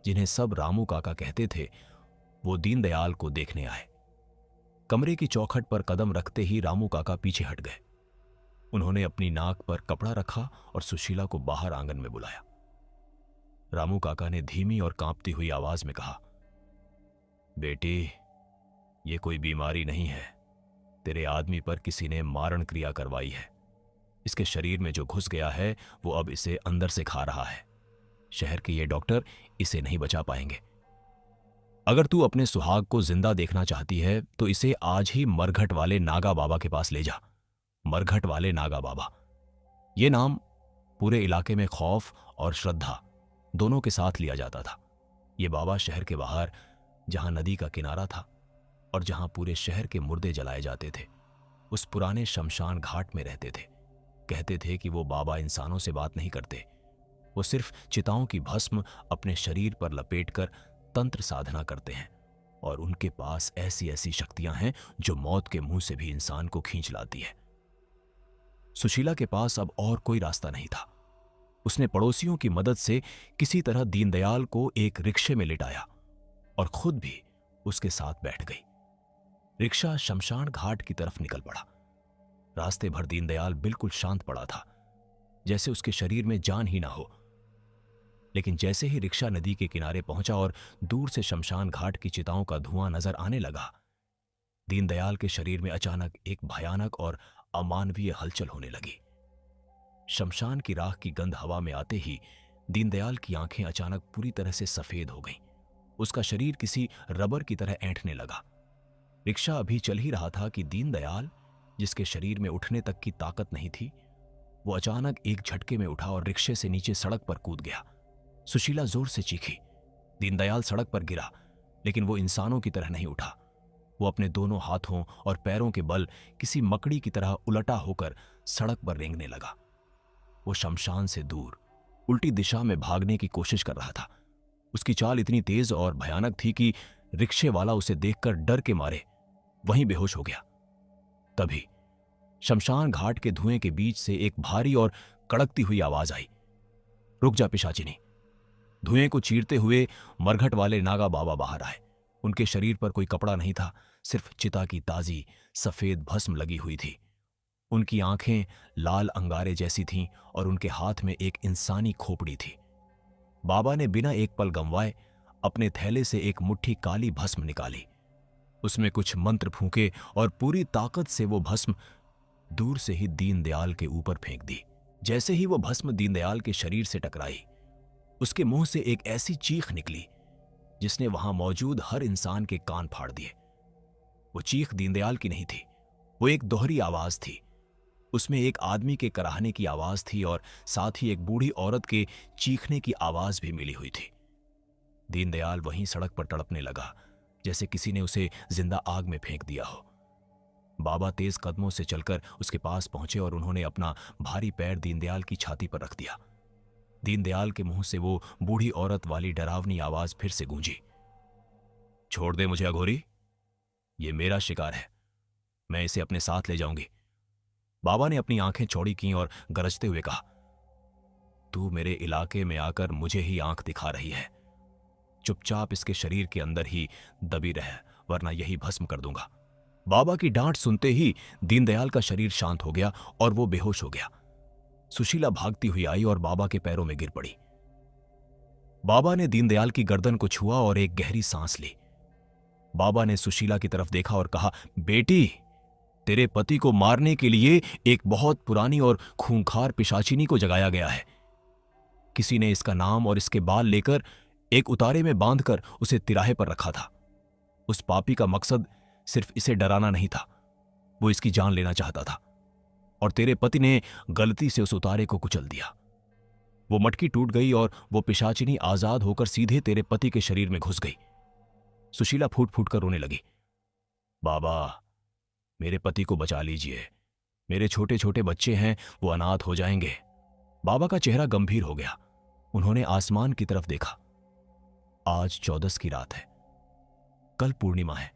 जिन्हें सब रामू काका कहते थे, वो दीनदयाल को देखने आए। कमरे की चौखट पर कदम रखते ही रामू काका पीछे हट गए। उन्होंने अपनी नाक पर कपड़ा रखा और सुशीला को बाहर आंगन में बुलाया। रामू काका ने धीमी और कांपती हुई आवाज में कहा, बेटी, ये कोई बीमारी नहीं है। तेरे आदमी पर किसी ने मारण क्रिया करवाई है। इसके शरीर में जो घुस गया है वो अब इसे अंदर से खा रहा है। शहर के ये डॉक्टर इसे नहीं बचा पाएंगे। अगर तू अपने सुहाग को जिंदा देखना चाहती है तो इसे आज ही मरघट वाले नागा बाबा के पास ले जा। मरघट वाले नागा बाबा, ये नाम पूरे इलाके में खौफ और श्रद्धा दोनों के साथ लिया जाता था। ये बाबा शहर के बाहर, जहां नदी का किनारा था और जहां पूरे शहर के मुर्दे जलाए जाते थे, उस पुराने शमशान घाट में रहते थे। कहते थे कि वो बाबा इंसानों से बात नहीं करते, वो सिर्फ चिताओं की भस्म अपने शरीर पर लपेटकर तंत्र साधना करते हैं, और उनके पास ऐसी ऐसी शक्तियां हैं जो मौत के मुंह से भी इंसान को खींच लाती है। सुशीला के पास अब और कोई रास्ता नहीं था। उसने पड़ोसियों की मदद से किसी तरह दीनदयाल को एक रिक्शे में लिटाया और खुद भी उसके साथ बैठ गई। रिक्शा शमशान घाट की तरफ निकल पड़ा। रास्ते भर दीनदयाल बिल्कुल शांत पड़ा था, जैसे उसके शरीर में जान ही ना हो। लेकिन जैसे ही रिक्शा नदी के किनारे पहुंचा और दूर से शमशान घाट की चिताओं का धुआं नजर आने लगा, दीनदयाल के शरीर में अचानक एक भयानक और अमानवीय हलचल होने लगी। शमशान की राख की गंध हवा में आते ही दीनदयाल की आंखें अचानक पूरी तरह से सफेद हो गईं। उसका शरीर किसी रबर की तरह ऐंठने लगा। रिक्शा अभी चल ही रहा था कि दीनदयाल, जिसके शरीर में उठने तक की ताकत नहीं थी, वो अचानक एक झटके में उठा और रिक्शे से नीचे सड़क पर कूद गया। सुशीला जोर से चीखी। दीनदयाल सड़क पर गिरा, लेकिन वो इंसानों की तरह नहीं उठा। वो अपने दोनों हाथों और पैरों के बल किसी मकड़ी की तरह उलटा होकर सड़क पर रेंगने लगा। वो शमशान से दूर उल्टी दिशा में भागने की कोशिश कर रहा था। उसकी चाल इतनी तेज और भयानक थी कि रिक्शे वाला उसे देखकर डर के मारे वहीं बेहोश हो गया। तभी शमशान घाट के धुएं के बीच से एक भारी और कड़कती हुई आवाज आई, रुक जा पिशाचिनी। धुएं को चीरते हुए मरघट वाले नागा बाबा बाहर आए। उनके शरीर पर कोई कपड़ा नहीं था, सिर्फ चिता की ताजी सफेद भस्म लगी हुई थी। उनकी आंखें लाल अंगारे जैसी थीं और उनके हाथ में एक इंसानी खोपड़ी थी। बाबा ने बिना एक पल गंवाए अपने थैले से एक मुट्ठी काली भस्म निकाली, उसमें कुछ मंत्र फूंके और पूरी ताकत से वो भस्म दूर से ही दीनदयाल के ऊपर फेंक दी। जैसे ही वो भस्म दीनदयाल के शरीर से टकराई, उसके मुंह से एक ऐसी चीख निकली जिसने वहां मौजूद हर इंसान के कान फाड़ दिए। वो चीख दीनदयाल की नहीं थी, वो एक दोहरी आवाज थी। उसमें एक आदमी के कराहने की आवाज थी और साथ ही एक बूढ़ी औरत के चीखने की आवाज भी मिली हुई थी। दीनदयाल वहीं सड़क पर तड़पने लगा, जैसे किसी ने उसे जिंदा आग में फेंक दिया हो। बाबा तेज कदमों से चलकर उसके पास पहुंचे और उन्होंने अपना भारी पैर दीनदयाल की छाती पर रख दिया। दीनदयाल के मुंह से वो बूढ़ी औरत वाली डरावनी आवाज फिर से गूंजी, छोड़ दे मुझे अघोरी, ये मेरा शिकार है, मैं इसे अपने साथ ले जाऊंगी। बाबा ने अपनी आंखें चौड़ी की और गरजते हुए कहा, तू मेरे इलाके में आकर मुझे ही आंख दिखा रही है, चुपचाप इसके शरीर के अंदर ही दबी रह, वरना यही भस्म कर दूंगा। बाबा की डांट सुनते ही दीनदयाल का शरीर शांत हो गया और वो बेहोश हो गया। सुशीला भागती हुई आई और बाबा के पैरों में गिर पड़ी। बाबा ने दीनदयाल की गर्दन को छुआ और एक गहरी सांस ली। बाबा ने सुशीला की तरफ देखा और कहा, बेटी, तेरे पति को मारने के लिए एक बहुत पुरानी और खूंखार पिशाचिनी को जगाया गया है। किसी ने इसका नाम और इसके बाल लेकर एक उतारे में बांधकर उसे तिराहे पर रखा था। उस पापी का मकसद सिर्फ इसे डराना नहीं था, वो इसकी जान लेना चाहता था और तेरे पति ने गलती से उस उतारे को कुचल दिया। वो मटकी टूट गई और वो पिशाचिनी आजाद होकर सीधे तेरे पति के शरीर में घुस गई। सुशीला फूट फूट कर रोने लगी। बाबा, मेरे पति को बचा लीजिए, मेरे छोटे छोटे बच्चे हैं, वो अनाथ हो जाएंगे। बाबा का चेहरा गंभीर हो गया। उन्होंने आसमान की तरफ देखा। आज 14 की रात है, कल पूर्णिमा है।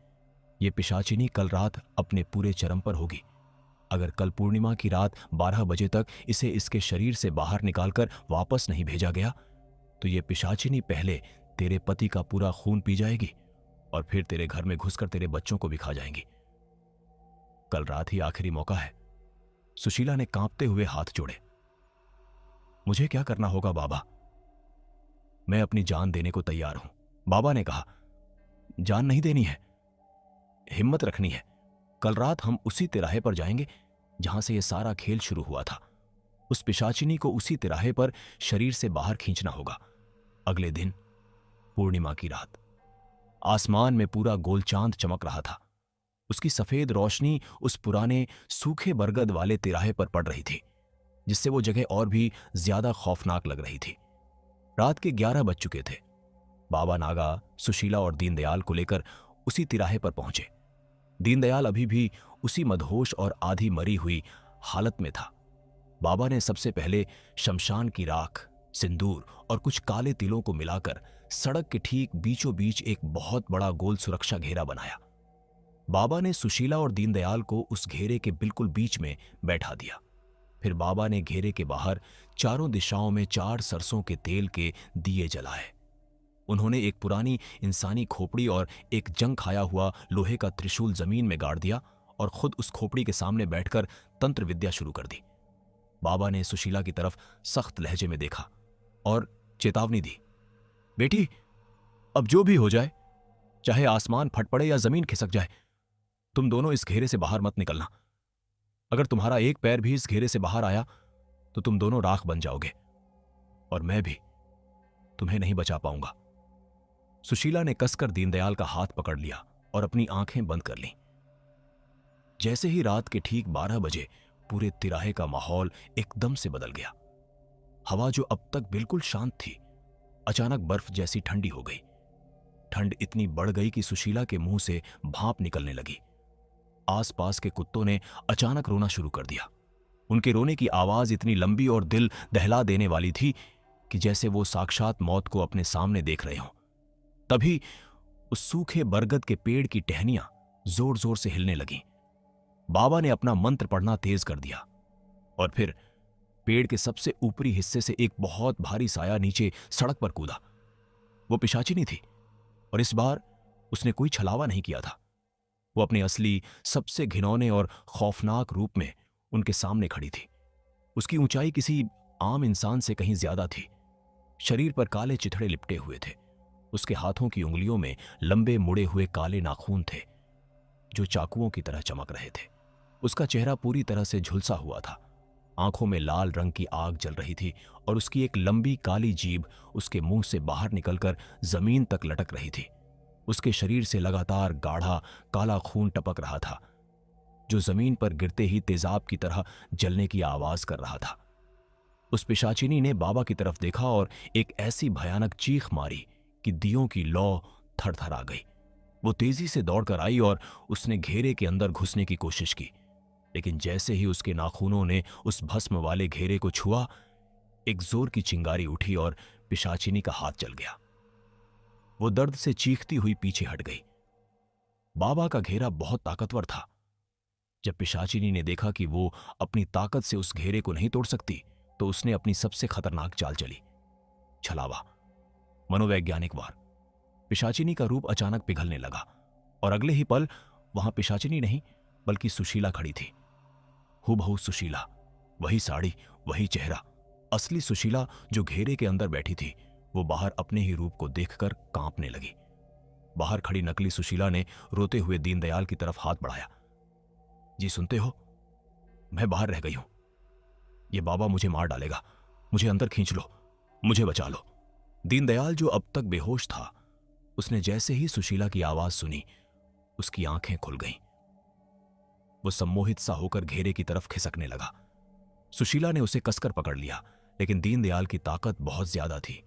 ये पिशाचिनी कल रात अपने पूरे चरम पर होगी। अगर कल पूर्णिमा की रात 12 बजे तक इसे इसके शरीर से बाहर निकालकर वापस नहीं भेजा गया तो ये पिशाचिनी पहले तेरे पति का पूरा खून पी जाएगी और फिर तेरे घर में घुसकर तेरे बच्चों को भी खा जाएंगी। कल रात ही आखिरी मौका है। सुशीला ने कांपते हुए हाथ जोड़े। मुझे क्या करना होगा बाबा? मैं अपनी जान देने को तैयार हूं। बाबा ने कहा, जान नहीं देनी है, हिम्मत रखनी है। कल रात हम उसी तिराहे पर जाएंगे जहां से यह सारा खेल शुरू हुआ था। उस पिशाचिनी को उसी तिराहे पर शरीर से बाहर खींचना होगा। अगले दिन पूर्णिमा की रात आसमान में पूरा गोल चांद चमक रहा था। उसकी सफेद रोशनी उस पुराने सूखे बरगद वाले तिराहे पर पड़ रही थी, जिससे वो जगह और भी ज्यादा खौफनाक लग रही थी। रात के 11 बज चुके थे। बाबा नागा सुशीला और दीनदयाल को लेकर उसी तिराहे पर पहुंचे। दीनदयाल अभी भी उसी मदहोश और आधी मरी हुई हालत में था। बाबा ने सबसे पहले शमशान की राख, सिंदूर और कुछ काले तिलों को मिलाकर सड़क के ठीक बीचों बीच एक बहुत बड़ा गोल सुरक्षा घेरा बनाया। बाबा ने सुशीला और दीनदयाल को उस घेरे के बिल्कुल बीच में बैठा दिया। फिर बाबा ने घेरे के बाहर चारों दिशाओं में 4 सरसों के तेल के दिए जलाए। उन्होंने एक पुरानी इंसानी खोपड़ी और एक जंग खाया हुआ लोहे का त्रिशूल जमीन में गाड़ दिया और खुद उस खोपड़ी के सामने बैठकर तंत्र विद्या शुरू कर दी। बाबा ने सुशीला की तरफ सख्त लहजे में देखा और चेतावनी दी, बेटी, अब जो भी हो जाए, चाहे आसमान फट पड़े या जमीन खिसक जाए, तुम दोनों इस घेरे से बाहर मत निकलना। अगर तुम्हारा एक पैर भी इस घेरे से बाहर आया तो तुम दोनों राख बन जाओगे और मैं भी तुम्हें नहीं बचा पाऊंगा। सुशीला ने कसकर दीनदयाल का हाथ पकड़ लिया और अपनी आंखें बंद कर लीं। जैसे ही रात के ठीक 12 बजे पूरे तिराहे का माहौल एकदम से बदल गया। हवा जो अब तक बिल्कुल शांत थी, अचानक बर्फ जैसी ठंडी हो गई। ठंड इतनी बढ़ गई कि सुशीला के मुंह से भाप निकलने लगी। आसपास के कुत्तों ने अचानक रोना शुरू कर दिया। उनके रोने की आवाज इतनी लंबी और दिल दहला देने वाली थी कि जैसे वो साक्षात मौत को अपने सामने देख रहे हों। तभी उस सूखे बरगद के पेड़ की टहनियां जोर जोर से हिलने लगीं। बाबा ने अपना मंत्र पढ़ना तेज कर दिया और फिर पेड़ के सबसे ऊपरी हिस्से से एक बहुत भारी साया नीचे सड़क पर कूदा। वो पिशाचिनी थी और इस बार उसने कोई छलावा नहीं किया था। वो अपने असली सबसे घिनौने और खौफनाक रूप में उनके सामने खड़ी थी। उसकी ऊंचाई किसी आम इंसान से कहीं ज्यादा थी। शरीर पर काले चिथड़े लिपटे हुए थे। उसके हाथों की उंगलियों में लंबे मुड़े हुए काले नाखून थे जो चाकुओं की तरह चमक रहे थे। उसका चेहरा पूरी तरह से झुलसा हुआ था। आंखों में लाल रंग की आग जल रही थी और उसकी एक लंबी काली जीभ उसके मुंह से बाहर निकलकर जमीन तक लटक रही थी। उसके शरीर से लगातार गाढ़ा काला खून टपक रहा था जो जमीन पर गिरते ही तेजाब की तरह जलने की आवाज कर रहा था। उस पिशाचिनी ने बाबा की तरफ देखा और एक ऐसी भयानक चीख मारी कि दियों की लौ थरथरा गई। वो तेजी से दौड़कर आई और उसने घेरे के अंदर घुसने की कोशिश की, लेकिन जैसे ही उसके नाखूनों ने उस भस्म वाले घेरे को छुआ, एक जोर की चिंगारी उठी और पिशाचिनी का हाथ जल गया। वो दर्द से चीखती हुई पीछे हट गई। बाबा का घेरा बहुत ताकतवर था। जब पिशाचिनी ने देखा कि वो अपनी ताकत से उस घेरे को नहीं तोड़ सकती, तो उसने अपनी सबसे खतरनाक चाल चली, छलावा, मनोवैज्ञानिक वार। पिशाचिनी का रूप अचानक पिघलने लगा और अगले ही पल वहां पिशाचिनी नहीं बल्कि सुशीला खड़ी थी। हूबहू सुशीला, वही साड़ी, वही चेहरा। असली सुशीला जो घेरे के अंदर बैठी थी, वो बाहर अपने ही रूप को देखकर कांपने लगी। बाहर खड़ी नकली सुशीला ने रोते हुए दीनदयाल की तरफ हाथ बढ़ाया। जी सुनते हो, मैं बाहर रह गई हूं। ये बाबा मुझे मार डालेगा। मुझे अंदर खींच लो, मुझे बचा लो। दीनदयाल जो अब तक बेहोश था, उसने जैसे ही सुशीला की आवाज सुनी, उसकी आंखें खुल गईं। वो सम्मोहित सा होकर घेरे की तरफ खिसकने लगा। सुशीला ने उसे कसकर पकड़ लिया, लेकिन दीनदयाल की ताकत बहुत ज्यादा थी।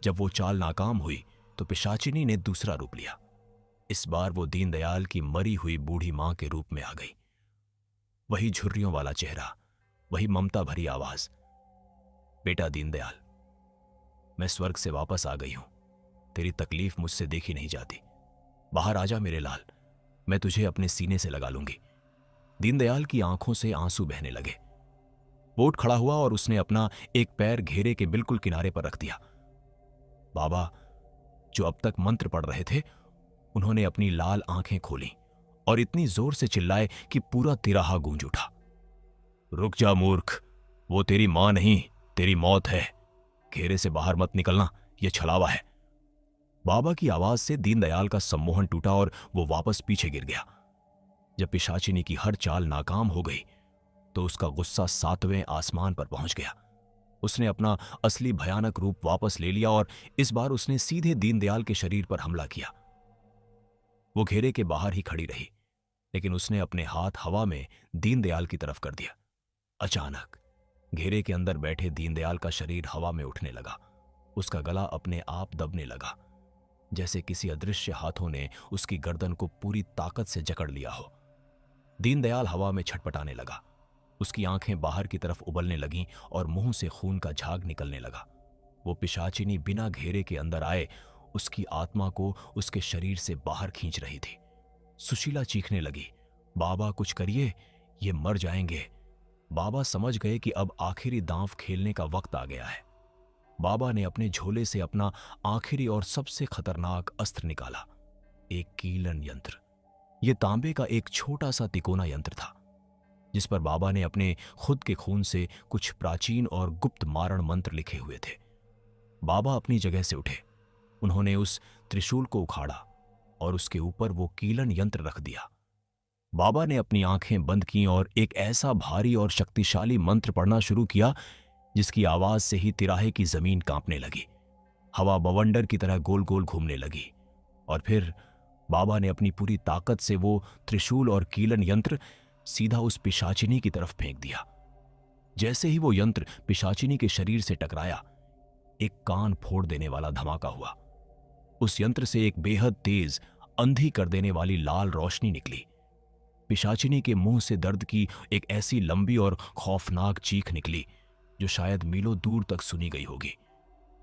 जब वो चाल नाकाम हुई तो पिशाचिनी ने दूसरा रूप लिया। इस बार वो दीनदयाल की मरी हुई बूढ़ी मां के रूप में आ गई। वही झुर्रियों वाला चेहरा, वही ममता भरी आवाज। बेटा दीनदयाल, मैं स्वर्ग से वापस आ गई हूं। तेरी तकलीफ मुझसे देखी नहीं जाती। बाहर आजा मेरे लाल, मैं तुझे अपने सीने से लगा लूंगी। दीनदयाल की आंखों से आंसू बहने लगे। वो उठ खड़ा हुआ और उसने अपना एक पैर घेरे के बिल्कुल किनारे पर रख दिया। बाबा, जो अब तक मंत्र पढ़ रहे थे, उन्होंने अपनी लाल आंखें खोली और इतनी जोर से चिल्लाए कि पूरा तिराहा गूंज उठा। रुक जा मूर्ख, वो तेरी मां नहीं, तेरी मौत है। घेरे से बाहर मत निकलना, यह छलावा है। बाबा की आवाज से दीनदयाल का सम्मोहन टूटा और वो वापस पीछे गिर गया। जब पिशाचिनी की हर चाल नाकाम हो गई तो उसका गुस्सा 7वें आसमान पर पहुंच गया। उसने अपना असली भयानक रूप वापस ले लिया और इस बार उसने सीधे दीनदयाल के शरीर पर हमला किया। वो घेरे के बाहर ही खड़ी रही, लेकिन उसने अपने हाथ हवा में दीनदयाल की तरफ कर दिया। अचानक घेरे के अंदर बैठे दीनदयाल का शरीर हवा में उठने लगा। उसका गला अपने आप दबने लगा, जैसे किसी अदृश्य हाथों ने उसकी गर्दन को पूरी ताकत से जकड़ लिया हो। दीनदयाल हवा में छटपटाने लगा। उसकी आंखें बाहर की तरफ उबलने लगीं और मुंह से खून का झाग निकलने लगा। वो पिशाचिनी बिना घेरे के अंदर आए उसकी आत्मा को उसके शरीर से बाहर खींच रही थी। सुशीला चीखने लगी, बाबा कुछ करिए, ये मर जाएंगे। बाबा समझ गए कि अब आखिरी दांव खेलने का वक्त आ गया है। बाबा ने अपने झोले से अपना आखिरी और सबसे खतरनाक अस्त्र निकाला, एक कीलन यंत्र। यह तांबे का एक छोटा सा तिकोना यंत्र था, जिस पर बाबा ने अपने खुद के खून से कुछ प्राचीन और गुप्त मारण मंत्र लिखे हुए थे। बाबा अपनी जगह से उठे। उन्होंने उस त्रिशूल को उखाड़ा और उसके ऊपर वो कीलन यंत्र रख दिया। बाबा ने अपनी आंखें बंद की और एक ऐसा भारी और शक्तिशाली मंत्र पढ़ना शुरू किया जिसकी आवाज से ही तिराहे की जमीन कांपने लगी। हवा बवंडर की तरह गोल गोल घूमने लगी और फिर बाबा ने अपनी पूरी ताकत से वो त्रिशूल और कीलन यंत्र सीधा उस पिशाचिनी की तरफ फेंक दिया। जैसे ही वो यंत्र पिशाचिनी के शरीर से टकराया, एक कान फोड़ देने वाला धमाका हुआ। उस यंत्र से एक बेहद तेज, अंधी कर देने वाली लाल रोशनी निकली। पिशाचिनी के मुंह से दर्द की एक ऐसी लंबी और खौफनाक चीख निकली जो शायद मीलों दूर तक सुनी गई होगी।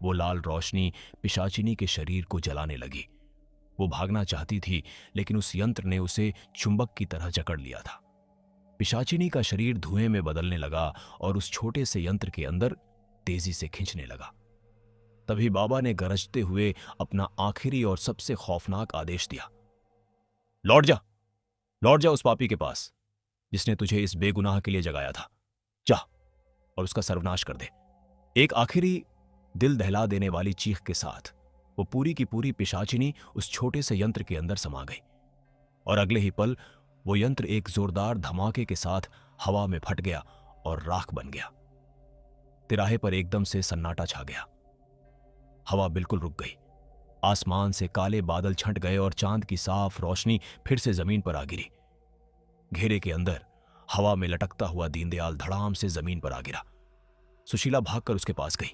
वो लाल रोशनी पिशाचिनी के शरीर को जलाने लगी। वो भागना चाहती थी, लेकिन उस यंत्र ने उसे चुंबक की तरह जकड़ लिया था। पिशाचिनी का शरीर धुएं में बदलने लगा और उस छोटे से यंत्र के अंदर तेजी से खींचने लगा। तभी बाबा ने गरजते हुए अपना आखिरी और सबसे खौफनाक आदेश दिया, लौट जा, लौट जा उस पापी के पास जिसने तुझे इस बेगुनाह के लिए जगाया था। जा और उसका सर्वनाश कर दे। एक आखिरी दिल दहला देने वाली चीख के साथ वो पूरी की पूरी पिशाचिनी उस छोटे से यंत्र के अंदर समा गई और अगले ही पल वो यंत्र एक जोरदार धमाके के साथ हवा में फट गया और राख बन गया। तिराहे पर एकदम से सन्नाटा छा गया। हवा बिल्कुल रुक गई। आसमान से काले बादल छंट गए और चांद की साफ रोशनी फिर से जमीन पर आ गिरी। घेरे के अंदर हवा में लटकता हुआ दीनदयाल धड़ाम से जमीन पर आ गिरा। सुशीला भागकर उसके पास गई।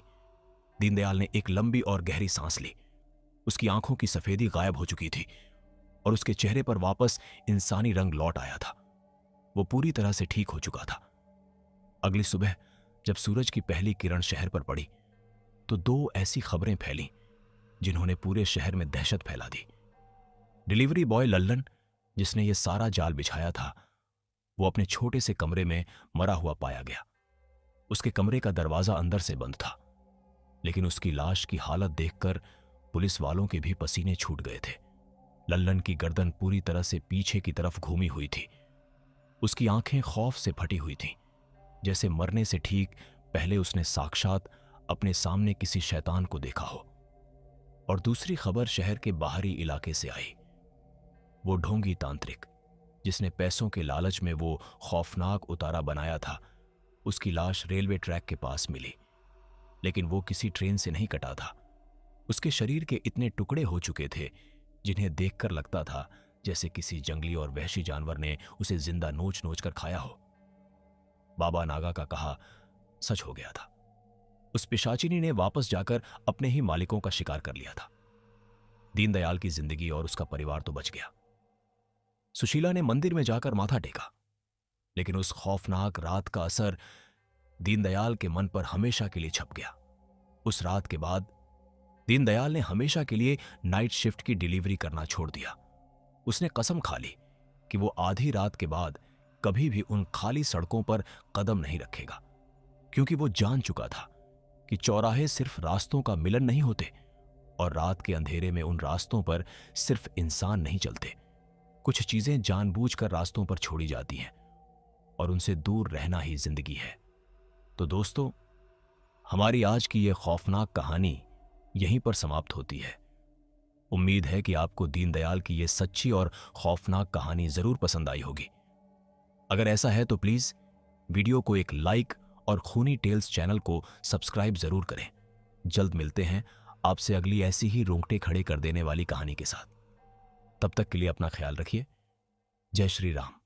दीनदयाल ने एक लंबी और गहरी सांस ली। उसकी आंखों की सफेदी गायब हो चुकी थी और उसके चेहरे पर वापस इंसानी रंग लौट आया था। वो पूरी तरह से ठीक हो चुका था। अगली सुबह जब सूरज की पहली किरण शहर पर पड़ी तो दो ऐसी खबरें फैलीं जिन्होंने पूरे शहर में दहशत फैला दी। डिलीवरी बॉय लल्लन, जिसने ये सारा जाल बिछाया था, वो अपने छोटे से कमरे में मरा हुआ पाया गया। उसके कमरे का दरवाजा अंदर से बंद था, लेकिन उसकी लाश की हालत देखकर पुलिस वालों के भी पसीने छूट गए थे। लल्लन की गर्दन पूरी तरह से पीछे की तरफ घूमी हुई थी। उसकी आंखें खौफ से फटी हुई थीं, जैसे मरने से ठीक पहले उसने साक्षात अपने सामने किसी शैतान को देखा हो। और दूसरी खबर शहर के बाहरी इलाके से आई। वो ढोंगी तांत्रिक, जिसने पैसों के लालच में वो खौफनाक उतारा बनाया था, उसकी लाश रेलवे ट्रैक के पास मिली। लेकिन वो किसी ट्रेन से नहीं कटा था। उसके शरीर के इतने टुकड़े हो चुके थे जिन्हें देखकर लगता था जैसे किसी जंगली और वहशी जानवर ने उसे जिंदा नोच नोच कर खाया हो। बाबा नागा का कहा सच हो गया था। उस पिशाचिनी ने वापस जाकर अपने ही मालिकों का शिकार कर लिया था। दीनदयाल की जिंदगी और उसका परिवार तो बच गया। सुशीला ने मंदिर में जाकर माथा टेका, लेकिन उस खौफनाक रात का असर दीनदयाल के मन पर हमेशा के लिए छप गया। उस रात के बाद दीनदयाल ने हमेशा के लिए नाइट शिफ्ट की डिलीवरी करना छोड़ दिया। उसने कसम खा ली कि वो आधी रात के बाद कभी भी उन खाली सड़कों पर कदम नहीं रखेगा, क्योंकि वो जान चुका था कि चौराहे सिर्फ रास्तों का मिलन नहीं होते और रात के अंधेरे में उन रास्तों पर सिर्फ इंसान नहीं चलते। कुछ चीजें जानबूझकर रास्तों पर छोड़ी जाती हैं और उनसे दूर रहना ही जिंदगी है। तो दोस्तों, हमारी आज की यह खौफनाक कहानी यहीं पर समाप्त होती है। उम्मीद है कि आपको दीनदयाल की यह सच्ची और खौफनाक कहानी जरूर पसंद आई होगी। अगर ऐसा है तो प्लीज वीडियो को एक लाइक और खूनी टेल्स चैनल को सब्सक्राइब जरूर करें। जल्द मिलते हैं आपसे अगली ऐसी ही रोंगटे खड़े कर देने वाली कहानी के साथ। तब तक के लिए अपना ख्याल रखिए। जय श्री राम।